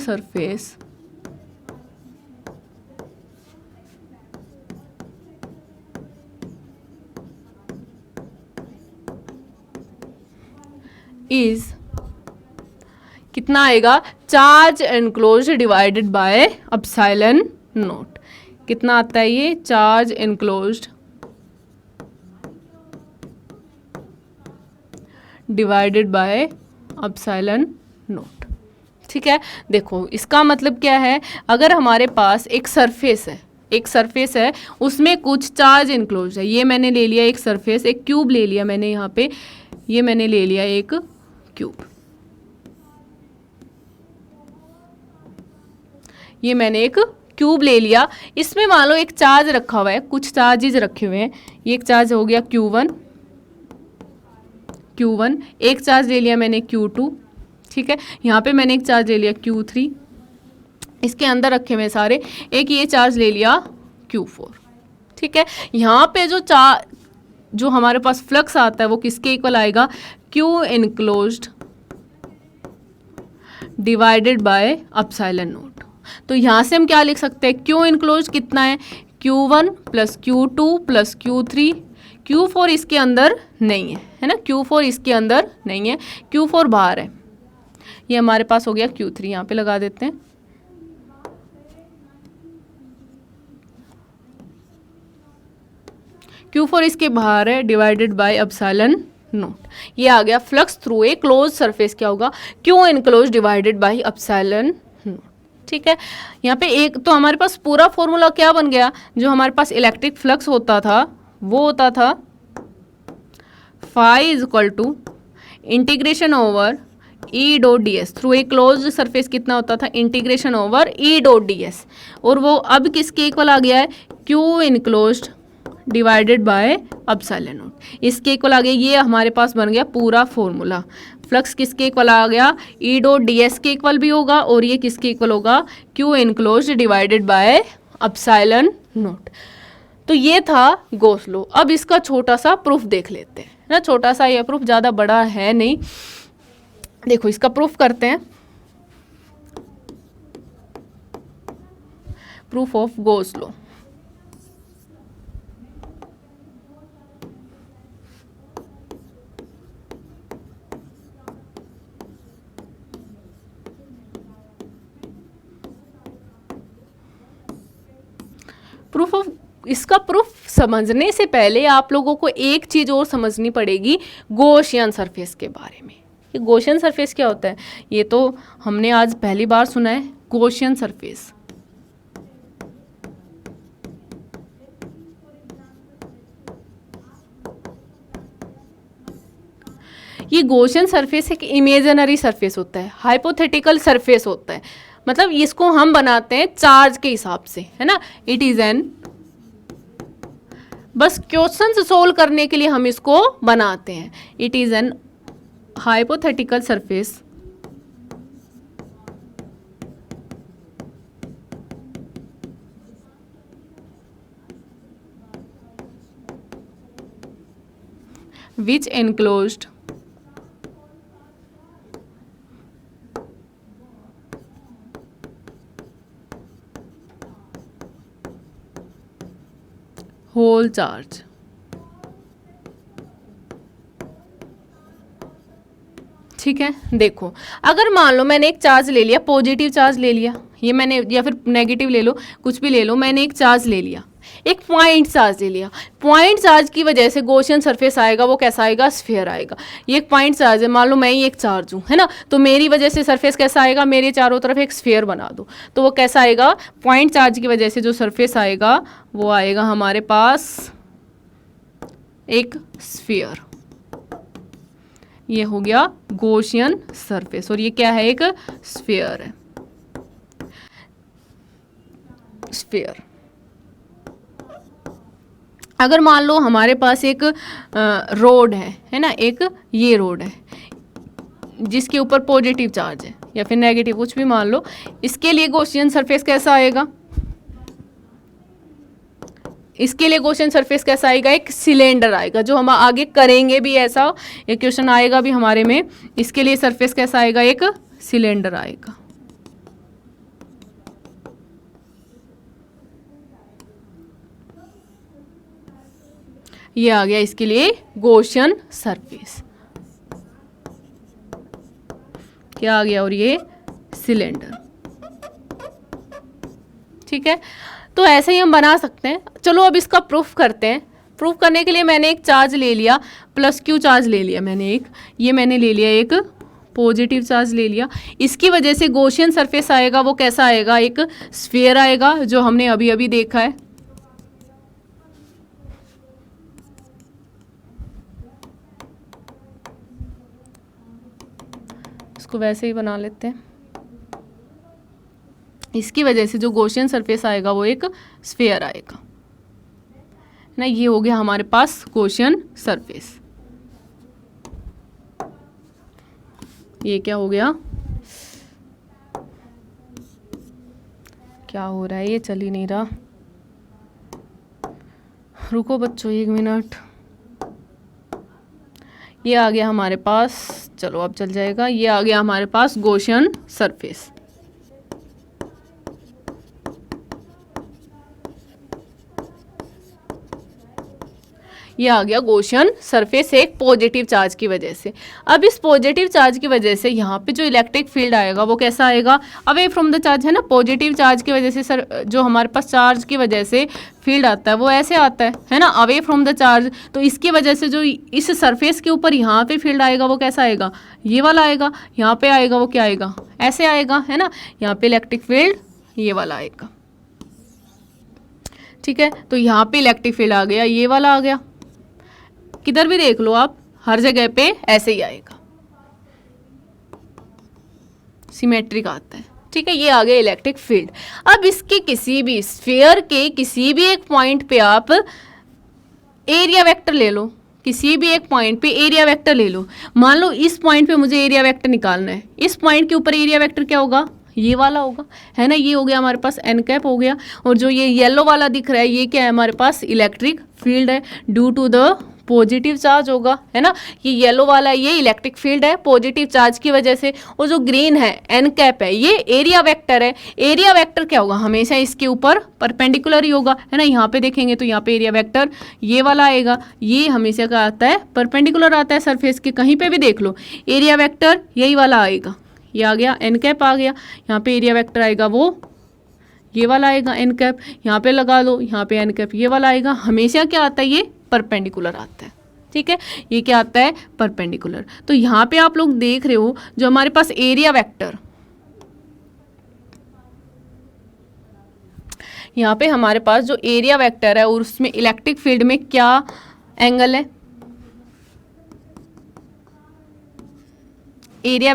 surface is कितना आएगा, charge enclosed divided by epsilon not. कितना आता है ये, charge enclosed divided by epsilon not, ठीक है। देखो इसका मतलब क्या है, अगर हमारे पास एक सरफेस है उसमें कुछ चार्ज एनक्लोज्ड है, ये मैंने ले लिया एक सरफेस, एक क्यूब ले लिया मैंने यहाँ पे, ये मैंने ले लिया एक क्यूब, ये मैंने एक क्यूब ले लिया, इसमें मान लो एक चार्ज रखा हुआ है, कुछ चार्जेज रखे हुए हैं, ये एक चार्ज हो गया Q1, एक चार्ज ले लिया मैंने Q2, ठीक है, यहाँ पे मैंने एक चार्ज ले लिया Q3, इसके अंदर रखे हुए सारे, एक ये चार्ज ले लिया Q4, ठीक है। यहाँ पे जो हमारे पास फ्लक्स आता है वो किसके इक्वल आएगा, Q enclosed divided by epsilon not. तो यहाँ से हम क्या लिख सकते हैं, Q इनक्लोज्ड कितना है, Q1 plus Q2 plus Q3, Q4 इसके अंदर नहीं है ना, Q4 इसके अंदर नहीं है, Q4 बाहर है, ये हमारे पास हो गया Q3, यहाँ पे लगा देते हैं। Q4 इसके बाहर है, डिवाइडेड बाय एप्सिलॉन नॉट, ये आ गया flux through a closed surface क्या होगा, Q enclose divided by epsilon not, ठीक है। यहाँ पे एक तो हमारे पास पूरा फॉर्मूला क्या बन गया, जो हमारे पास इलेक्ट्रिक फ्लक्स होता था वो होता था phi is equal to integration over E dot D S, through a closed surface कितना होता था, integration over E dot D S, और वो अब किसके इक्वल आ गया है, Q enclosed divided by epsilon naught, इसके इक्वल आ गया, ये हमारे पास बन गया पूरा फॉर्मूला। फ्लक्स किसके इक्वल आ गया, ई डॉट डी एस के इक्वल भी होगा, और ये किसके इक्वल होगा, Q enclosed divided by epsilon not. तो ये था गॉस लॉ। अब इसका छोटा सा प्रूफ देख लेते हैं ना, छोटा सा ये प्रूफ, ज़्यादा बड़ा है नहीं। देखो इसका प्रूफ करते हैं, प्रूफ ऑफ गॉस लॉ। इसका प्रूफ समझने से पहले आप लोगों को एक चीज़ और समझनी पड़ेगी गॉसियन सरफेस के बारे में। ये गॉसियन सरफेस क्या होता है, ये तो हमने आज पहली बार सुना है, गॉसियन सरफेस। ये गॉसियन सरफेस एक इमेजिनरी सरफेस होता है, हाइपोथेटिकल सरफेस होता है, मतलब इसको हम बनाते हैं चार्ज के हिसाब से, है ना। इट इज एन, बस क्वेश्चन सोल्व करने के लिए हम इसको बनाते हैं। It is an hypothetical surface which enclosed whole charge। ठीक है, देखो अगर मान लो मैंने एक चार्ज ले लिया, पॉजिटिव चार्ज ले लिया, ये मैंने, या फिर नेगेटिव ले लो, कुछ भी ले लो, मैंने एक चार्ज ले लिया, एक पॉइंट चार्ज ले लिया, पॉइंट चार्ज की वजह से गॉसियन सरफेस आएगा, वो कैसा आएगा, स्फीयर आएगा। ये एक पॉइंट चार्ज है, मान लो मैं ही एक चार्ज हूँ, है ना, तो मेरी वजह से सरफेस कैसा आएगा, मेरे चारों तरफ एक स्फीयर बना दो, तो वो कैसा आएगा, पॉइंट चार्ज की वजह से जो सरफेस आएगा वो आएगा हमारे पास एक स्फीयर। ये हो गया गॉसियन सरफेस, और ये क्या है, एक स्फीयर है, स्फीयर। अगर मान लो हमारे पास एक रोड है ना, एक ये रोड है जिसके ऊपर पॉजिटिव चार्ज है या फिर नेगेटिव, कुछ भी मान लो, इसके लिए गॉसियन सरफेस कैसा आएगा, इसके लिए गॉसियन सरफेस कैसा आएगा, एक सिलेंडर आएगा, जो हम आगे करेंगे भी, ऐसा एक क्वेश्चन आएगा भी हमारे में। इसके लिए सरफेस कैसा आएगा, एक सिलेंडर आएगा। ये आ गया इसके लिए गॉसियन सरफेस, क्या आ गया, और ये सिलेंडर। ठीक है, तो ऐसे ही हम बना सकते हैं। चलो अब इसका प्रूफ करते हैं। प्रूफ करने के लिए मैंने एक चार्ज ले लिया, प्लस क्यू चार्ज ले लिया मैंने एक, ये मैंने ले लिया एक पॉजिटिव चार्ज ले लिया, इसकी वजह से गॉसियन सरफेस आएगा, वो कैसा आएगा, एक स्फीयर आएगा, जो हमने अभी अभी देखा है। इसको वैसे ही बना लेते हैं। इसकी वजह से जो गॉसियन सरफेस आएगा वो एक स्फीयर आएगा ना। ये हो गया हमारे पास गॉसियन सरफेस। ये क्या हो गया, क्या हो रहा है, ये चल ही नहीं रहा, रुको बच्चों 1 मिनट। ये आ गया हमारे पास, चलो अब चल जाएगा। ये आ गया हमारे पास गॉसियन सरफेस। ये आ गया गॉसियन सरफेस एक पॉजिटिव चार्ज की वजह से। अब इस पॉजिटिव चार्ज की वजह से यहाँ पे जो इलेक्ट्रिक फील्ड आएगा वो कैसा आएगा, अवे फ्रॉम द चार्ज है ना। पॉजिटिव चार्ज की वजह से सर जो हमारे पास चार्ज की वजह से फील्ड आता है वो ऐसे आता है ना, अवे फ्रॉम द चार्ज। तो इसकी वजह से जो इस सरफेस के ऊपर यहाँ पे फील्ड आएगा वो कैसा आएगा, ये वाला आएगा। यहाँ पे आएगा वो क्या आएगा, ऐसे आएगा है ना। यहाँ पे इलेक्ट्रिक फील्ड ये वाला आएगा, ठीक है। तो यहाँ पे इलेक्ट्रिक फील्ड आ गया, ये वाला आ गया। किधर भी देख लो आप, हर जगह पे ऐसे ही आएगा, सिमेट्रिक आता है, ठीक है। ये आ गया इलेक्ट्रिक फील्ड। अब इसके किसी भी स्फीयर के किसी भी एक पॉइंट पे आप एरिया वेक्टर ले लो, किसी भी एक पॉइंट पे एरिया वेक्टर ले लो। मान लो इस पॉइंट पे मुझे एरिया वेक्टर निकालना है, इस पॉइंट के ऊपर एरिया वेक्टर क्या होगा, ये वाला होगा है ना। ये हो गया हमारे पास एन कैप हो गया। और जो ये येलो वाला दिख रहा है ये क्या है, हमारे पास इलेक्ट्रिक फील्ड है due to the positive charge होगा है ना। ये येलो वाला ये इलेक्ट्रिक फील्ड है पॉजिटिव चार्ज की वजह से। और जो ग्रीन है एन कैप है ये एरिया वेक्टर है। एरिया वेक्टर क्या होगा, हमेशा इसके ऊपर परपेंडिकुलर ही होगा है ना। यहाँ पे देखेंगे तो यहाँ पे एरिया वेक्टर ये वाला आएगा, ये हमेशा का आता है परपेंडिकुलर आता है सरफेस के, कहीं पे भी देख लो एरिया वेक्टर यही वाला आएगा। ये आ गया एन कैप आ गया, यहाँ पे एरिया वेक्टर आएगा वो ये वाला आएगा एन कैप। यहाँ पे लगा लो, यहाँ पे एन कैप ये वाला आएगा। हमेशा क्या आता है, ये परपेंडिकुलर आता है, ठीक है। ये क्या आता है, परपेंडिकुलर। तो यहाँ पे आप लोग देख रहे हो जो हमारे पास एरिया वेक्टर, यहाँ पे हमारे पास जो एरिया वेक्टर है और उसमें इलेक्ट्रिक फील्ड में क्या एंगल है, एरिया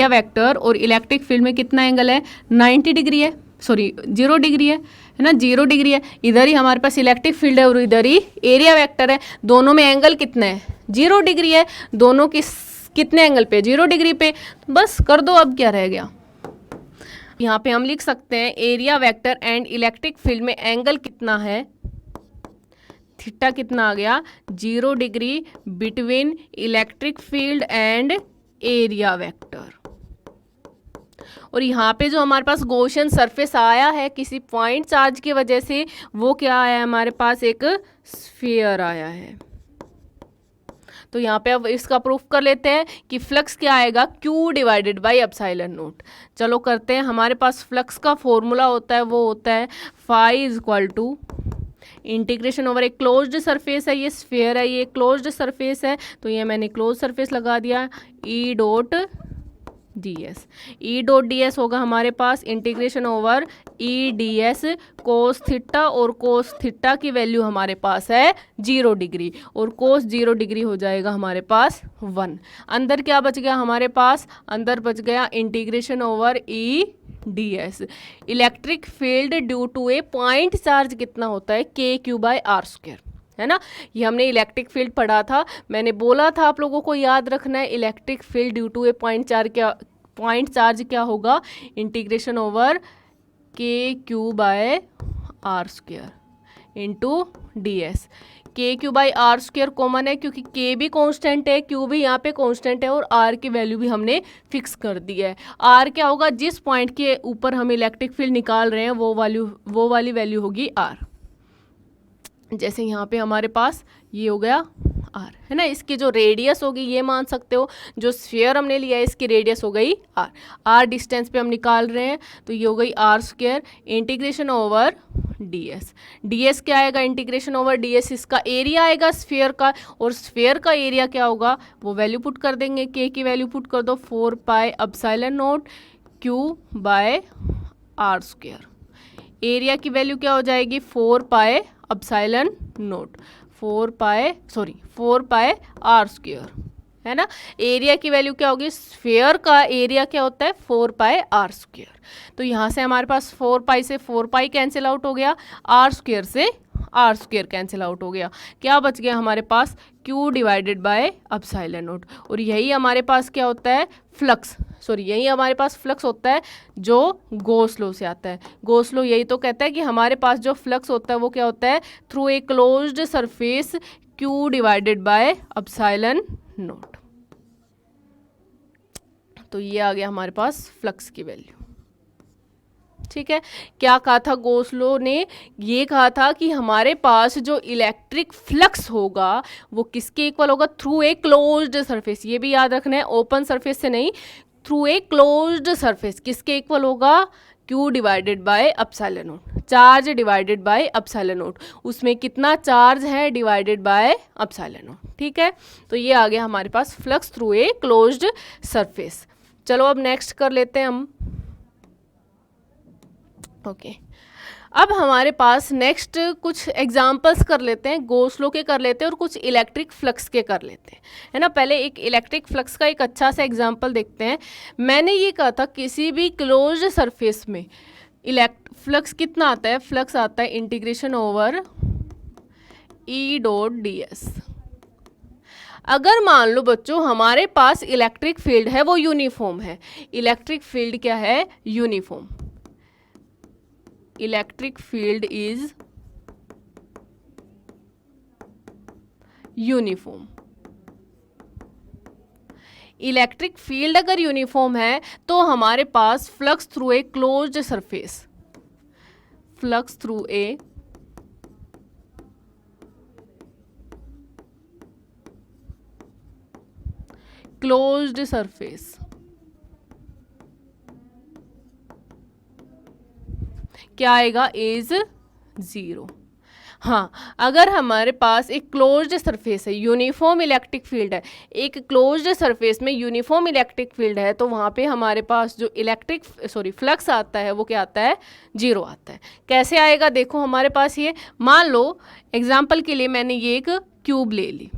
वेक्टर और इलेक्ट्रिक फील्ड में कितना एंगल है, 90 डिग्री है, सॉरी 0 डिग्री है ना, 0 डिग्री है। इधर ही हमारे पास इलेक्ट्रिक फील्ड है और इधर ही एरिया वेक्टर है। दोनों में एंगल कितना है, 0 डिग्री है। दोनों कितने एंगल पे, 0 डिग्री पे। बस कर दो, अब क्या रह गया। यहाँ पे हम लिख सकते हैं area vector and electric field में एंगल कितना है, थीटा कितना आ गया, 0 degree between electric field and area vector. और यहाँ पे जो हमारे पास गॉसियन सरफेस आया है किसी पॉइंट चार्ज की वजह से, वो क्या आया है, हमारे पास एक स्फीयर आया है। तो यहाँ पे अब इसका प्रूफ कर लेते हैं कि फ्लक्स क्या आएगा, Q divided by epsilon not. चलो करते हैं। हमारे पास फ्लक्स का फॉर्मूला होता है, वो होता है phi is equal to integration over एक क्लोज्ड सरफेस है, ये स्फीयर है, ये क्लोज्ड सरफेस है, तो ये मैंने क्लोज सरफेस लगा दिया, E dot D S. E dot D S होगा हमारे पास integration over E D S cos theta, और कोस थीटा की वैल्यू हमारे पास है 0 डिग्री, और कोस 0 डिग्री हो जाएगा हमारे पास 1। अंदर क्या बच गया हमारे पास, अंदर बच गया integration over E D S. Electric field due to a point charge कितना होता है, के क्यू बाय आर स्क्वायर, है ना। ये हमने इलेक्ट्रिक फील्ड पढ़ा था, मैंने बोला था आप लोगों को याद रखना है। Electric field due to a point charge क्या होगा, integration over K Q by R square into D S. K Q by R square common है क्योंकि के भी कांस्टेंट है, क्यू भी यहाँ पे कांस्टेंट है, और आर की वैल्यू भी हमने फिक्स कर दी है। आर क्या होगा, जिस पॉइंट के ऊपर हम इलेक्ट्रिक फील्ड निकाल रहे हैं वो वाली वैल्यू होगी आर। जैसे यहाँ पे हमारे पास ये हो गया आर, है ना। इसकी जो रेडियस होगी ये मान सकते हो, जो स्फीयर हमने लिया है इसकी रेडियस हो गई आर। आर डिस्टेंस पे हम निकाल रहे हैं, तो ये हो गई R square integration over D S. D S क्या आएगा, इंटीग्रेशन ओवर डी एस इसका एरिया आएगा स्फीयर का, और स्फीयर का एरिया क्या होगा, वो वैल्यू पुट कर देंगे, के की वैल्यू पुट कर दो 4 pi epsilon naught Q by R square. Area की वैल्यू क्या हो जाएगी, 4 pi epsilon naught, 4 pi R square, है ना। एरिया की वैल्यू क्या होगी, स्फीयर का एरिया क्या होता है 4 पाई आर स्क्वायर। तो यहाँ से हमारे पास 4 पाई से 4 पाई कैंसिल आउट हो गया, आर स्क्वायर से आर स्क्वायर कैंसिल आउट हो गया, क्या बच गया हमारे पास Q divided by epsilon not. और यही हमारे पास क्या होता है फ्लक्स, सॉरी यही हमारे पास फ्लक्स होता है जो गॉस लॉ से आता है। गॉस लॉ यही तो कहता है कि हमारे पास जो फ्लक्स होता है वो क्या होता है through a closed surface Q divided by epsilon not. तो ये आ गया हमारे पास फ्लक्स की वैल्यू। ठीक है, क्या कहा था गॉस लॉ ने, ये कहा था कि हमारे पास जो इलेक्ट्रिक फ्लक्स होगा वो किसके इक्वल होगा, थ्रू ए क्लोज्ड सरफेस। ये भी याद रखना है, ओपन सरफेस से नहीं, थ्रू ए क्लोज्ड सरफेस किसके इक्वल होगा, Q divided by epsilon not, charge divided by epsilon not. उसमें कितना चार्ज है डिवाइडेड बाय एप्सिलॉन नॉट। ठीक है, तो ये आ गया हमारे पास flux through a closed surface. चलो अब नेक्स्ट कर लेते हैं हम। ओके अब हमारे पास नेक्स्ट कुछ एग्जांपल्स कर लेते हैं, गॉस लॉ के कर लेते हैं और कुछ इलेक्ट्रिक फ्लक्स के कर लेते हैं, है ना। पहले एक इलेक्ट्रिक फ्लक्स का एक अच्छा सा एग्जांपल देखते हैं। मैंने ये कहा था किसी भी क्लोज्ड सरफेस में फ्लक्स कितना आता है, फ्लक्स आता है integration over E dot ds। अगर मान लो बच्चों हमारे पास इलेक्ट्रिक फील्ड है वो यूनिफॉर्म है, इलेक्ट्रिक फील्ड क्या है uniform, electric field is uniform. Electric field अगर यूनिफॉर्म है तो हमारे पास flux through a closed surface, flux through a closed surface क्या आएगा इज 0। हाँ, अगर हमारे पास एक क्लोज्ड सरफेस है, यूनिफॉर्म इलेक्ट्रिक फील्ड है, एक क्लोज्ड सरफेस में यूनिफॉर्म इलेक्ट्रिक फील्ड है, तो वहाँ पे हमारे पास जो फ्लक्स आता है वो क्या आता है 0 आता है। कैसे आएगा देखो, हमारे पास ये मान लो एग्जाम्पल के लिए मैंने ये एक क्यूब ले ली,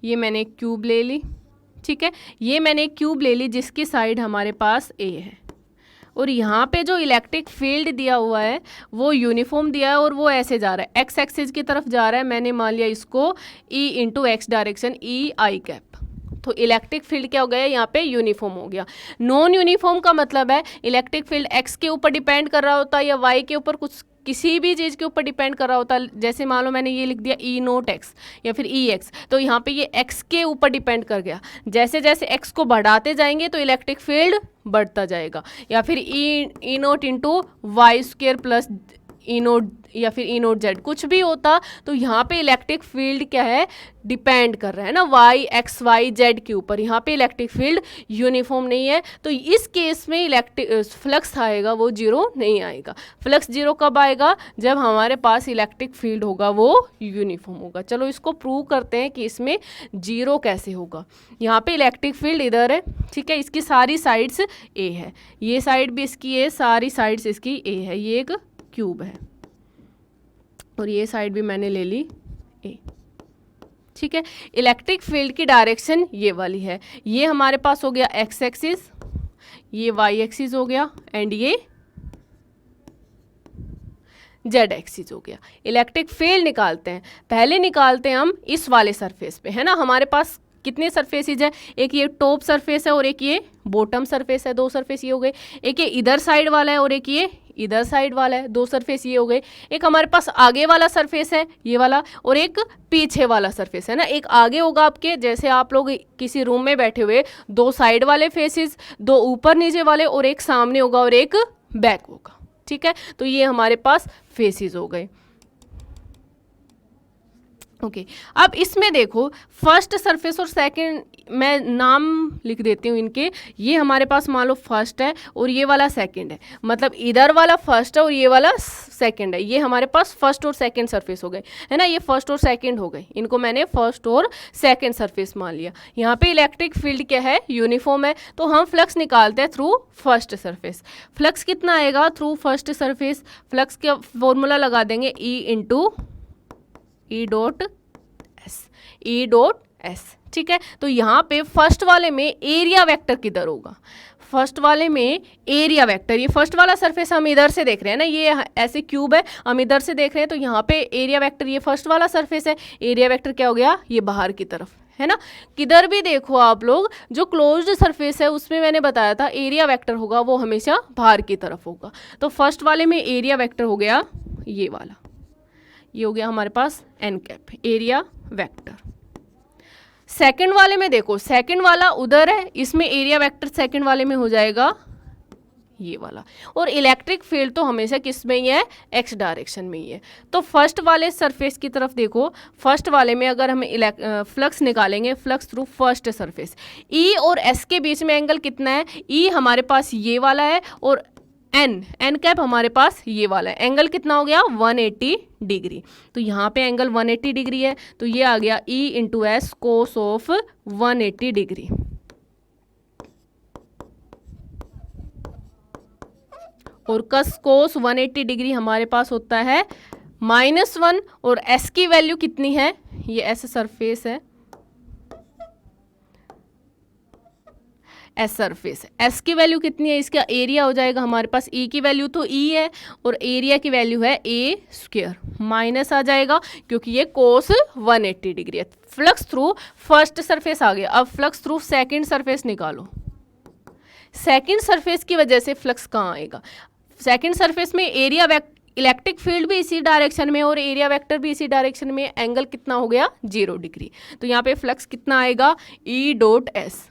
ये मैंने एक क्यूब ले ली, ठीक है, ये मैंने एक क्यूब ले ली जिसकी साइड हमारे पास ए है, और यहाँ पे जो इलेक्ट्रिक फील्ड दिया हुआ है वो यूनिफॉर्म दिया है और वो ऐसे जा रहा है, एक्स एक्सिस की तरफ जा रहा है। मैंने मान लिया इसको ई इंटू एक्स डायरेक्शन, ई आई कैप। तो इलेक्ट्रिक फील्ड क्या हो गया यहाँ पे यूनिफॉर्म हो गया। नॉन यूनिफॉर्म का मतलब है इलेक्ट्रिक फील्ड एक्स के ऊपर डिपेंड कर रहा होता है या वाई के ऊपर, कुछ किसी भी चीज़ के ऊपर डिपेंड कर रहा होता है। जैसे मान लो मैंने ये लिख दिया ई नोट एक्स या फिर ई एक्स, तो यहाँ पे ये एक्स के ऊपर डिपेंड कर गया। जैसे जैसे एक्स को बढ़ाते जाएंगे तो इलेक्ट्रिक फील्ड बढ़ता जाएगा। या फिर E naught into Y square plus E naught या फिर ई नोट जेड, कुछ भी होता तो यहाँ पे इलेक्ट्रिक फील्ड क्या है डिपेंड कर रहा है ना वाई एक्स वाई जेड के ऊपर। यहाँ पे इलेक्ट्रिक फील्ड यूनिफॉर्म नहीं है, तो इस केस में इलेक्ट्रिक फ्लक्स आएगा वो 0 नहीं आएगा। फ्लक्स 0 कब आएगा, जब हमारे पास इलेक्ट्रिक फील्ड होगा वो यूनिफॉर्म होगा। चलो इसको प्रूव करते हैं कि इसमें 0 कैसे होगा। यहाँ पे इलेक्ट्रिक फील्ड इधर है, ठीक है, इसकी सारी साइड्स ए है, ये साइड भी इसकी ए, सारी साइड्स इसकी ए है, ये एक क्यूब है और ये साइड भी मैंने ले ली ए, ठीक है। इलेक्ट्रिक फील्ड की डायरेक्शन ये वाली है, ये हमारे पास हो गया एक्स एक्सिस, ये वाई एक्सिस हो गया एंड ये जेड एक्सिस हो गया। इलेक्ट्रिक फील्ड निकालते हैं, पहले निकालते हैं हम इस वाले सरफेस पे, है ना। हमारे पास कितने सरफेसेज है, एक ये टॉप सरफेस है और एक ये बॉटम सरफेस है, 2 सरफेस ये हो गए। एक ये इधर साइड वाला है और एक ये इधर साइड वाला है, 2 सरफेस ये हो गए। एक हमारे पास आगे वाला सरफेस है ये वाला, और एक पीछे वाला सरफेस है ना। एक आगे होगा आपके, जैसे आप लोग किसी रूम में बैठे हुए, 2 साइड वाले फेसेस, 2 ऊपर नीचे वाले, और एक सामने होगा और एक बैक होगा, ठीक है। तो ये हमारे पास फेसेस हो गए। ओके अब इसमें देखो फर्स्ट सरफेस और सेकंड, मैं नाम लिख देती हूँ इनके। ये हमारे पास मान लो फर्स्ट है और ये वाला सेकंड है, मतलब इधर वाला फर्स्ट है और ये वाला सेकंड है। ये हमारे पास फर्स्ट और सेकंड सरफेस हो गए, है ना, ये फर्स्ट और सेकंड हो गए, इनको मैंने फर्स्ट और सेकंड सरफेस मान लिया। यहाँ पे इलेक्ट्रिक फील्ड क्या है, यूनिफॉर्म है, तो हम फ्लक्स निकालते हैं थ्रू फर्स्ट सरफेस। फ्लक्स कितना आएगा थ्रू फर्स्ट सरफेस, फ्लक्स का फॉर्मूला लगा देंगे ई इंटू ई डॉट एस, ठीक है। तो यहाँ पे फर्स्ट वाले में एरिया वेक्टर किधर होगा, फर्स्ट वाले में एरिया वेक्टर, ये फर्स्ट वाला सरफेस हम इधर से देख रहे हैं ना, ये ऐसे क्यूब है, हम इधर से देख रहे हैं, तो यहाँ पे एरिया वेक्टर, ये फर्स्ट वाला सरफेस है, एरिया वेक्टर क्या हो गया, ये बाहर की तरफ, है ना। किधर भी देखो आप लोग, जो क्लोज्ड सरफेस है उसमें मैंने बताया था एरिया वेक्टर होगा वो हमेशा बाहर की तरफ होगा। तो फर्स्ट वाले में एरिया वेक्टर हो गया ये वाला, ये हो गया हमारे पास N cap, area vector. Second वाले में देखो, सेकंड वाला उधर है, इसमें एरिया वेक्टर सेकंड वाले में हो जाएगा ये वाला। और इलेक्ट्रिक फील्ड तो हमेशा किस में ही है, एक्स डायरेक्शन में ही है। तो फर्स्ट वाले सरफेस की तरफ देखो, फर्स्ट वाले में अगर हम फ्लक्स निकालेंगे, फ्लक्स थ्रू फर्स्ट सरफेस, ई और एस के बीच में एंगल कितना है, ई हमारे पास ये वाला है और एन कैप हमारे पास ये वाला है, एंगल कितना हो गया 180 डिग्री। तो यहाँ पे एंगल 180 डिग्री है, तो ये आ गया ई into S cos of 180 degree. और कोस 180 डिग्री हमारे पास होता है -1, और एस की वैल्यू कितनी है, ये एस सरफेस है, एस सरफेस, एस की वैल्यू कितनी है, इसका एरिया हो जाएगा हमारे पास, ई की वैल्यू तो ई है और एरिया की वैल्यू है ए स्क्वायर, माइनस आ जाएगा क्योंकि ये कोस 180 डिग्री है। फ्लक्स थ्रू फर्स्ट सरफेस आ गया, अब फ्लक्स थ्रू सेकंड सरफेस निकालो। सेकंड सरफेस की वजह से फ्लक्स कहाँ आएगा, सेकंड सरफेस में एरिया इलेक्ट्रिक फील्ड भी इसी डायरेक्शन में और एरिया वेक्टर भी इसी डायरेक्शन में, एंगल कितना हो गया 0 डिग्री। तो यहाँ पे फ्लक्स कितना आएगा, ई डॉट एस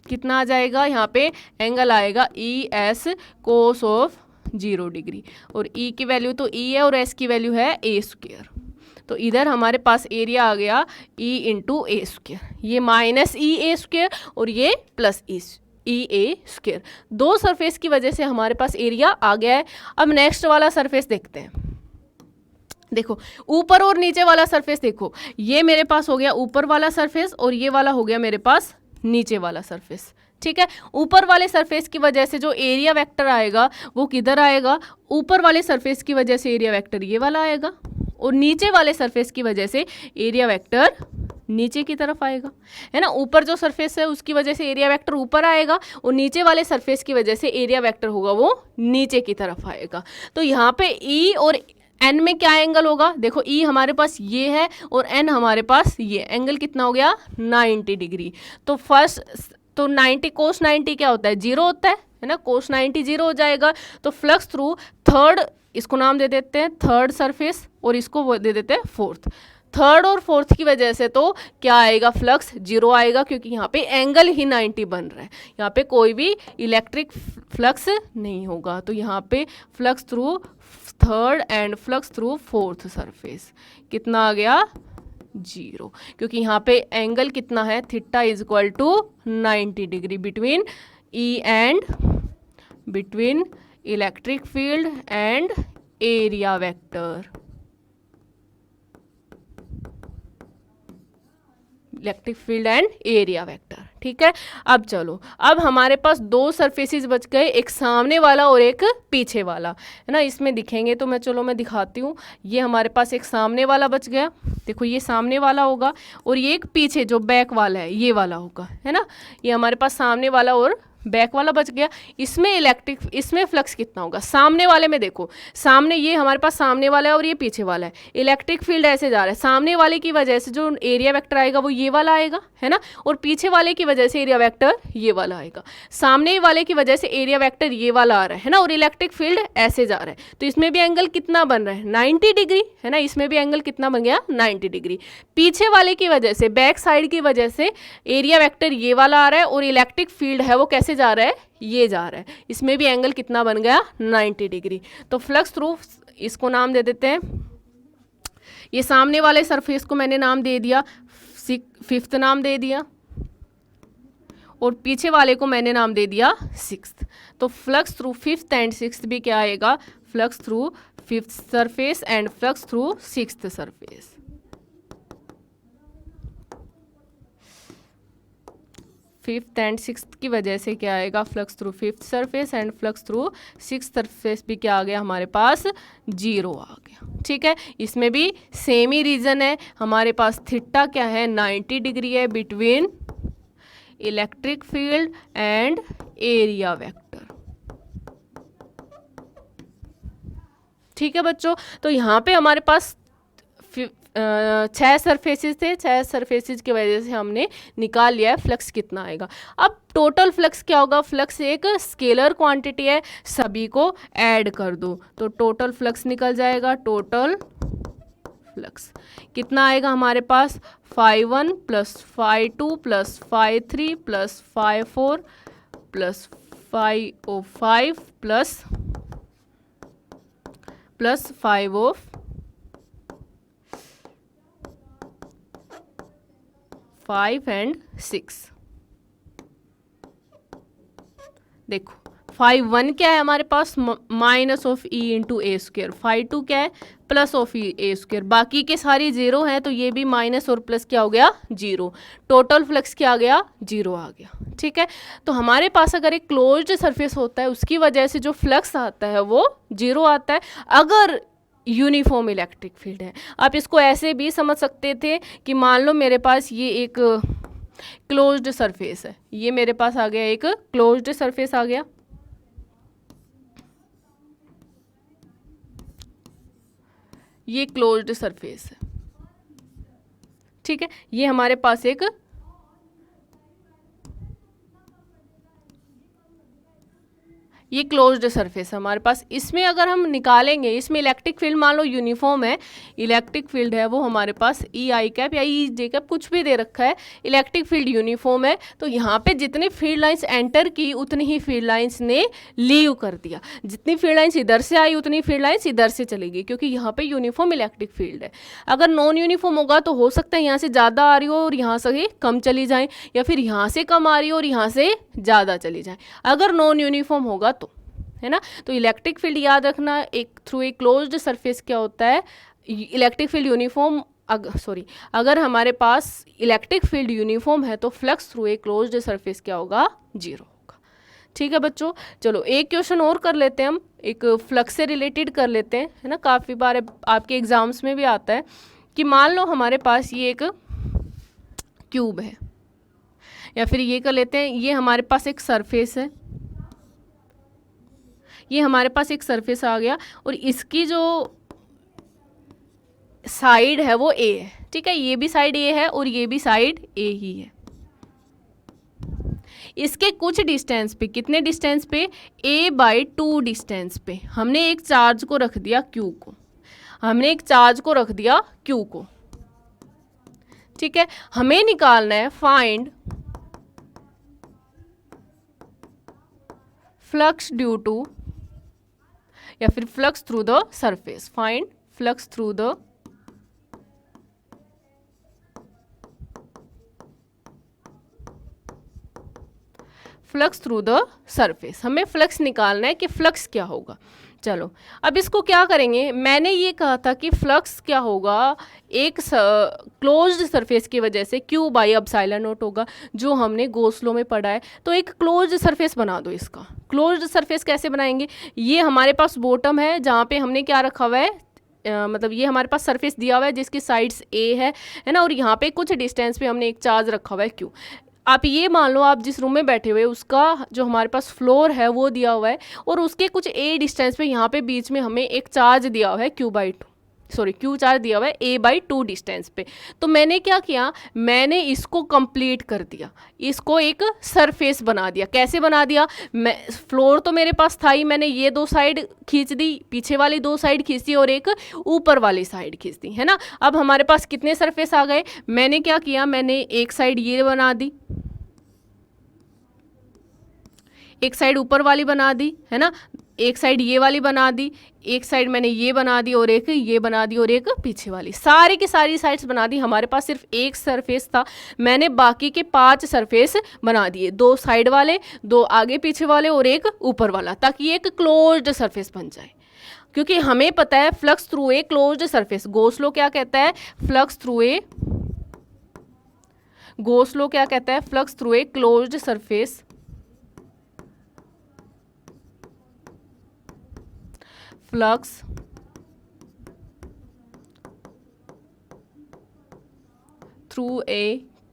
कितना आ जाएगा, यहाँ पे एंगल आएगा E S cos of 0 degree, और ई की वैल्यू तो ई है और एस की वैल्यू है ए स्क्वायर। तो इधर हमारे पास एरिया आ गया ई इंटू ए स्क्वायर, ये माइनस ई ए स्क्वायर और ये प्लस ई ए स्क्वायर। दो सरफेस की वजह से हमारे पास एरिया आ गया है। अब नेक्स्ट वाला सरफेस देखते हैं। देखो ऊपर और नीचे वाला सरफेस देखो, ये मेरे पास हो गया ऊपर वाला सरफेस और ये वाला हो गया मेरे पास नीचे वाला सरफेस, ठीक है। ऊपर वाले सरफेस की वजह से जो एरिया वेक्टर आएगा वो किधर आएगा, ऊपर वाले सरफेस की वजह से एरिया वेक्टर ये वाला आएगा, और नीचे वाले सरफेस की वजह से एरिया वेक्टर नीचे की तरफ आएगा, है ना। ऊपर जो सरफेस है उसकी वजह से एरिया वेक्टर ऊपर आएगा और नीचे वाले सरफेस की वजह से एरिया वेक्टर होगा वो नीचे की तरफ आएगा। तो यहाँ पे ई और एन में क्या एंगल होगा, देखो ई हमारे पास ये है और एन हमारे पास ये, एंगल कितना हो गया 90 डिग्री। तो फर्स्ट तो 90 कोस 90 क्या होता है 0 होता है ना, कोस 90 0 हो जाएगा। तो फ्लक्स थ्रू थर्ड, इसको नाम दे देते हैं थर्ड सरफेस और इसको दे देते हैं फोर्थ। थर्ड और फोर्थ की वजह से तो क्या आएगा, फ्लक्स 0 आएगा क्योंकि यहाँ पे एंगल ही 90 बन रहा है, यहाँ पे कोई भी इलेक्ट्रिक फ्लक्स नहीं होगा। तो यहाँ पे flux through third and flux through fourth surface कितना आ गया 0, क्योंकि यहाँ पे एंगल कितना है theta is equal to 90 degree between E and between electric field and area vector, electric field and area vector, ठीक है। अब चलो, अब हमारे पास दो सरफेसेस बच गए, एक सामने वाला और एक पीछे वाला, है ना। इसमें दिखेंगे तो मैं दिखाती हूँ। ये हमारे पास एक सामने वाला बच गया, देखो ये सामने वाला होगा, और ये एक पीछे जो बैक वाला है ये वाला होगा, है ना। ये हमारे पास सामने वाला और बैक वाला बच गया। इसमें फ्लक्स कितना होगा, सामने वाले में देखो, सामने ये हमारे पास सामने वाला है और ये पीछे वाला है, इलेक्ट्रिक फील्ड ऐसे जा रहा है, सामने वाले की वजह से जो एरिया वेक्टर आएगा वो ये वाला आएगा, है ना, और पीछे वाले की वजह से एरिया वेक्टर ये वाला आएगा। सामने वाले की वजह से एरिया वेक्टर ये वाला आ रहा है ना, और इलेक्ट्रिक फील्ड ऐसे जा रहा है, तो इसमें भी एंगल कितना बन रहा है 90 डिग्री, है ना, इसमें भी एंगल कितना बन गया 90 डिग्री। पीछे वाले की वजह से, बैक साइड की वजह से एरिया वेक्टर ये वाला आ रहा है और इलेक्ट्रिक फील्ड है वो कैसे जा रहा है, ये जा रहा है, इसमें भी एंगल कितना बन गया 90 डिग्री। तो फ्लक्स थ्रू, इसको नाम दे देते हैं ये सामने वाले सरफेस को मैंने नाम दे दिया, फिफ्थ नाम दे दिया, और पीछे वाले को मैंने नाम दे दिया सिक्स्थ। तो flux through fifth and sixth भी क्या आएगा, flux through fifth surface and flux through sixth surface. Fifth and sixth की वजह से क्या आएगा, flux through fifth surface and flux through sixth surface भी क्या आ गया हमारे पास, 0 आ गया। ठीक है, इसमें भी सेम ही रीजन है, हमारे पास थीटा क्या है, 90 डिग्री है between electric field and area vector. ठीक है बच्चों, तो यहाँ पे हमारे पास 6 सरफेसेस थे, 6 सरफेसेस की वजह से हमने निकाल लिया है फ्लक्स कितना आएगा। अब टोटल फ्लक्स क्या होगा, फ्लक्स एक स्केलर क्वांटिटी है, सभी को ऐड कर दो तो टोटल फ्लक्स निकल जाएगा। टोटल फ्लक्स कितना आएगा हमारे पास, φ1 plus φ2 plus φ3 plus φ4 plus φ5 plus φ5 and 6। देखो φ1 क्या है हमारे पास, minus of E into A square, φ2 क्या है, plus of E A square, बाकी के सारी 0 हैं तो ये भी माइनस और प्लस क्या हो गया, 0। टोटल फ्लक्स क्या आ गया, 0 आ गया। ठीक है, तो हमारे पास अगर एक क्लोज्ड सरफेस होता है उसकी वजह से जो फ्लक्स आता है वो 0 आता है, अगर यूनिफॉर्म इलेक्ट्रिक फील्ड है। आप इसको ऐसे भी समझ सकते थे कि मान लो मेरे पास ये एक क्लोज्ड सरफेस है, ये मेरे पास आ गया एक क्लोज्ड सरफेस आ गया, ये क्लोज्ड सरफेस है। ठीक है, ये हमारे पास एक ये क्लोज्ड सरफेस है हमारे पास। इसमें अगर हम निकालेंगे, इसमें इलेक्ट्रिक फील्ड मान लो यूनिफॉर्म है, इलेक्ट्रिक फील्ड है वो हमारे पास ई आई कैप या ई जे कैप कुछ भी दे रखा है, इलेक्ट्रिक फील्ड यूनिफॉर्म है, तो यहाँ पे जितनी फील्ड लाइंस एंटर की उतनी ही फील्ड लाइंस ने लीव कर दिया, जितनी फील्ड लाइंस इधर से आई उतनी फील्ड लाइंस इधर से चलेगी, क्योंकि यहाँ पे यूनिफॉर्म इलेक्ट्रिक फील्ड है। अगर नॉन यूनिफॉर्म होगा तो हो सकता है यहाँ से ज़्यादा आ रही हो और यहाँ से कम चली जाए, या फिर यहाँ से कम आ रही हो और यहाँ से ज़्यादा चली जाए, अगर नॉन यूनिफॉर्म होगा तो, है ना। तो इलेक्ट्रिक फील्ड याद रखना, एक थ्रू ए क्लोज्ड सरफेस क्या होता है, इलेक्ट्रिक फील्ड यूनिफॉर्म, अगर हमारे पास इलेक्ट्रिक फील्ड यूनिफॉर्म है तो flux through a closed surface क्या होगा, 0 होगा। ठीक है बच्चों, चलो एक क्वेश्चन और कर लेते हैं हम, एक फ्लक्स से रिलेटेड कर लेते हैं, है ना, काफ़ी बार आपके एग्जाम्स में भी आता है कि मान लो हमारे पास ये एक क्यूब है, या फिर ये कर लेते हैं, ये हमारे पास एक सरफेस है, ये हमारे पास एक सरफेस आ गया और इसकी जो साइड है वो ए है। ठीक है, ये भी साइड ए है और ये भी साइड ए ही है। इसके कुछ डिस्टेंस पे, कितने डिस्टेंस पे, a/2 डिस्टेंस पे हमने एक चार्ज को रख दिया Q को, हमने एक चार्ज को रख दिया Q को। ठीक है, हमें निकालना है फाइंड फ्लक्स ड्यू टू, या फिर flux through the surface, find flux through the flux through the surface. हमें फ्लक्स निकालना है कि फ्लक्स क्या होगा। चलो अब इसको क्या करेंगे, मैंने ये कहा था कि फ्लक्स क्या होगा, एक क्लोज्ड सरफेस की वजह से Q बाई एप्सिलॉन नॉट होगा, जो हमने गॉस लॉ में पढ़ा है। तो एक क्लोज्ड सरफेस बना दो। इसका क्लोज्ड सरफेस कैसे बनाएंगे, ये हमारे पास बॉटम है जहाँ पे हमने क्या रखा हुआ है, मतलब ये हमारे पास सरफेस दिया हुआ है जिसकी साइड्स A है ना, और यहाँ पे कुछ डिस्टेंस पे हमने एक चार्ज रखा हुआ है Q। आप ये मान लो आप जिस रूम में बैठे हुए उसका जो हमारे पास फ्लोर है वो दिया हुआ है, और उसके कुछ A डिस्टेंस पे यहाँ पे बीच में हमें एक चार्ज दिया हुआ है Q चार्ज दिया हुआ है A/2 डिस्टेंस पे। तो मैंने क्या किया, मैंने इसको कंप्लीट कर दिया, इसको एक सरफेस बना दिया। कैसे बना दिया, मैं फ्लोर तो मेरे पास था ही, मैंने ये 2 साइड खींच दी, पीछे वाली 2 साइड खींच दी और एक ऊपर वाली साइड खींच दी, है ना। अब हमारे पास कितने सरफेस आ गए, मैंने क्या किया, मैंने एक साइड ये बना दी, एक साइड ऊपर वाली बना दी, है ना, एक साइड ये वाली बना दी, एक साइड मैंने ये बना दी और एक ये बना दी और एक पीछे वाली, सारी की सारी साइड्स बना दी। हमारे पास सिर्फ एक सरफेस था, मैंने बाकी के 5 सरफेस बना दिए, 2 साइड वाले, 2 आगे पीछे वाले और एक ऊपर वाला, ताकि एक क्लोज्ड सरफेस बन जाए। क्योंकि हमें पता है flux through a closed surface, Gauss law क्या कहता है, फ्लक्स थ्रू ए, गॉस लॉ क्या कहता है, flux through a closed surface flux through a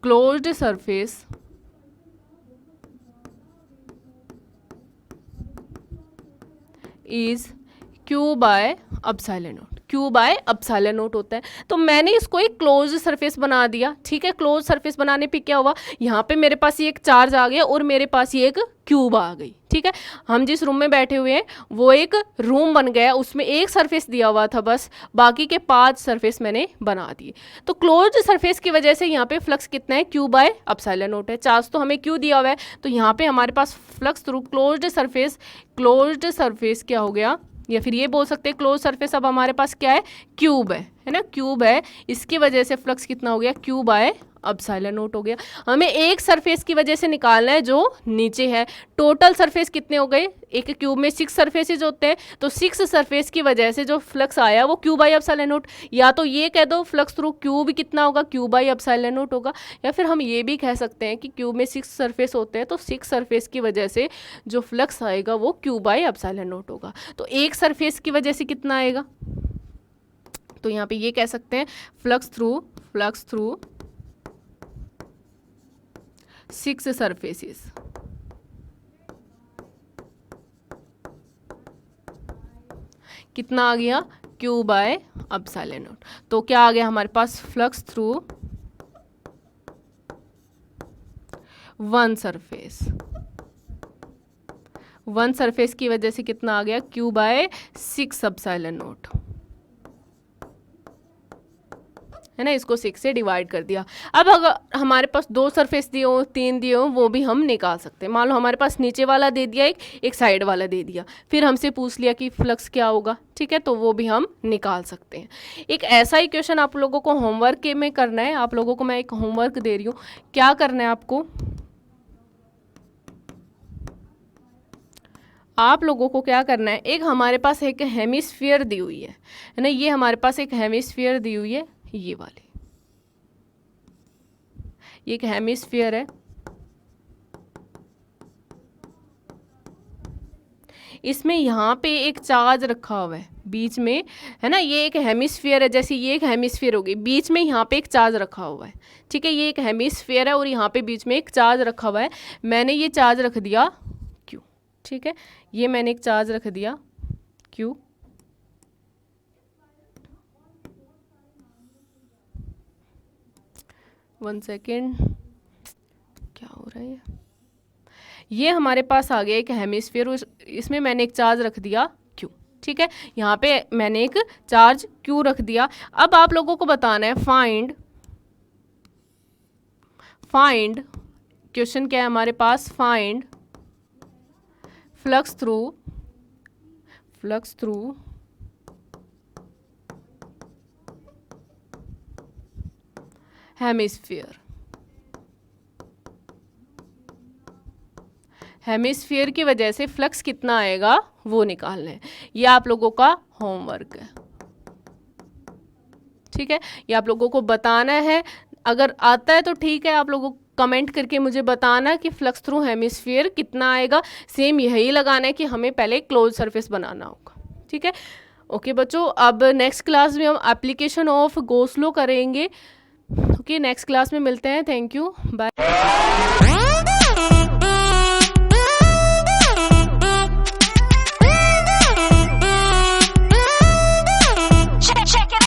closed surface is Q by epsilon naught, Q bye epsilon not होता है। तो मैंने इसको एक क्लोज सरफेस बना दिया, ठीक है। क्लोज सरफेस बनाने पे क्या हुआ, यहाँ पे मेरे पास ये एक चार्ज आ गया और मेरे पास ये एक क्यूब आ गई, ठीक है। हम जिस रूम में बैठे हुए हैं वो एक रूम बन गया, उसमें एक सरफेस दिया हुआ था बस, बाकी के 5 सरफेस मैंने बना दिए। तो क्लोज सरफेस की वजह से यहाँ पे फ्लक्स कितना है, क्यू बाय एप्सिलॉन नॉट है। चार्ज तो हमें क्यू दिया हुआ है, तो यहाँ पे हमारे पास फ्लक्स थ्रू क्लोज्ड सरफेस क्या हो गया, या फिर ये बोल सकते हैं क्लोज सरफेस अब हमारे पास क्या है, क्यूब है ना, क्यूब है। इसकी वजह से फ्लक्स कितना हो गया, क्यू बाय एप्सिलॉन नॉट हो गया। हमें एक सरफेस की वजह से निकालना है जो नीचे है। टोटल सरफेस कितने हो गए, एक क्यूब में 6 सरफेसेज होते हैं, तो 6 सरफेस की वजह से जो फ्लक्स आया वो क्यू बाई एप्सिलॉन नॉट। या तो ये कह दो फ्लक्स थ्रू क्यूब कितना होगा, क्यू बाई एप्सिलॉन नॉट होगा। या फिर हम ये भी कह सकते हैं कि क्यूब में 6 सरफेस होते हैं, तो 6 सरफेस की वजह से जो फ्लक्स आएगा वो क्यू बाई एप्सिलॉन नॉट होगा। तो एक सरफेस की वजह से कितना आएगा, तो यहाँ पे ये कह सकते हैं फ्लक्स थ्रू 6 सरफेसेस कितना आ गया, क्यू बाय एप्सिलॉन नॉट। तो क्या आ गया हमारे पास, फ्लक्स थ्रू 1 सरफेस की वजह से कितना आ गया, क्यू बाय 6 एप्सिलॉन नॉट, है ना। इसको 6 से डिवाइड कर दिया। अब अगर हमारे पास 2 सरफेस दिए हो, 3 दिए हो, वो भी हम निकाल सकते हैं। मान लो हमारे पास नीचे वाला दे दिया, एक साइड वाला दे दिया, फिर हमसे पूछ लिया कि फ्लक्स क्या होगा, ठीक है, तो वो भी हम निकाल सकते हैं। एक ऐसा ही क्वेश्चन आप लोगों को होमवर्क में करना है। आप लोगों को मैं एक होमवर्क दे रही हूँ, क्या करना है आपको, आप लोगों को क्या करना है, एक हमारे पास एक हेमिस्फीयर दी हुई है ना, ये हमारे पास एक हेमिस्फीयर दी हुई है, ये वाली, ये एक हेमिस्फीयर है। इसमें यहाँ पे एक चार्ज रखा हुआ है बीच में, है ना, ये एक हेमिस्फीयर है, जैसे ये एक हेमिस्फीयर होगी, बीच में यहाँ पे एक चार्ज रखा हुआ है, ठीक है। ये एक हेमिस्फीयर है और यहाँ पे बीच में एक चार्ज रखा हुआ है। मैंने ये चार्ज रख दिया क्यू, ठीक है, ये मैंने एक चार्ज रख दिया क्यू। वन सेकेंड, क्या हो रहा है, ये हमारे पास आ गया एक हेमिस्फीयर, इसमें मैंने एक चार्ज रख दिया क्यू, ठीक है। यहाँ पे मैंने एक चार्ज क्यू रख दिया। अब आप लोगों को बताना है फाइंड क्वेश्चन क्या है हमारे पास, फाइंड फ्लक्स थ्रू हेमिस्फीयर की वजह से फ्लक्स कितना आएगा वो निकालना है। ये आप लोगों का होमवर्क है, ठीक है। ये आप लोगों को बताना है, अगर आता है तो ठीक है, आप लोगों को कमेंट करके मुझे बताना कि फ्लक्स थ्रू हेमिस्फीयर कितना आएगा। सेम यही लगाना है कि हमें पहले क्लोज सरफेस बनाना होगा, ठीक है। ओके बच्चों, अब नेक्स्ट क्लास में हम एप्लीकेशन ऑफ गॉस लॉ करेंगे। ओके, नेक्स्ट क्लास में मिलते हैं। Thank you, bye.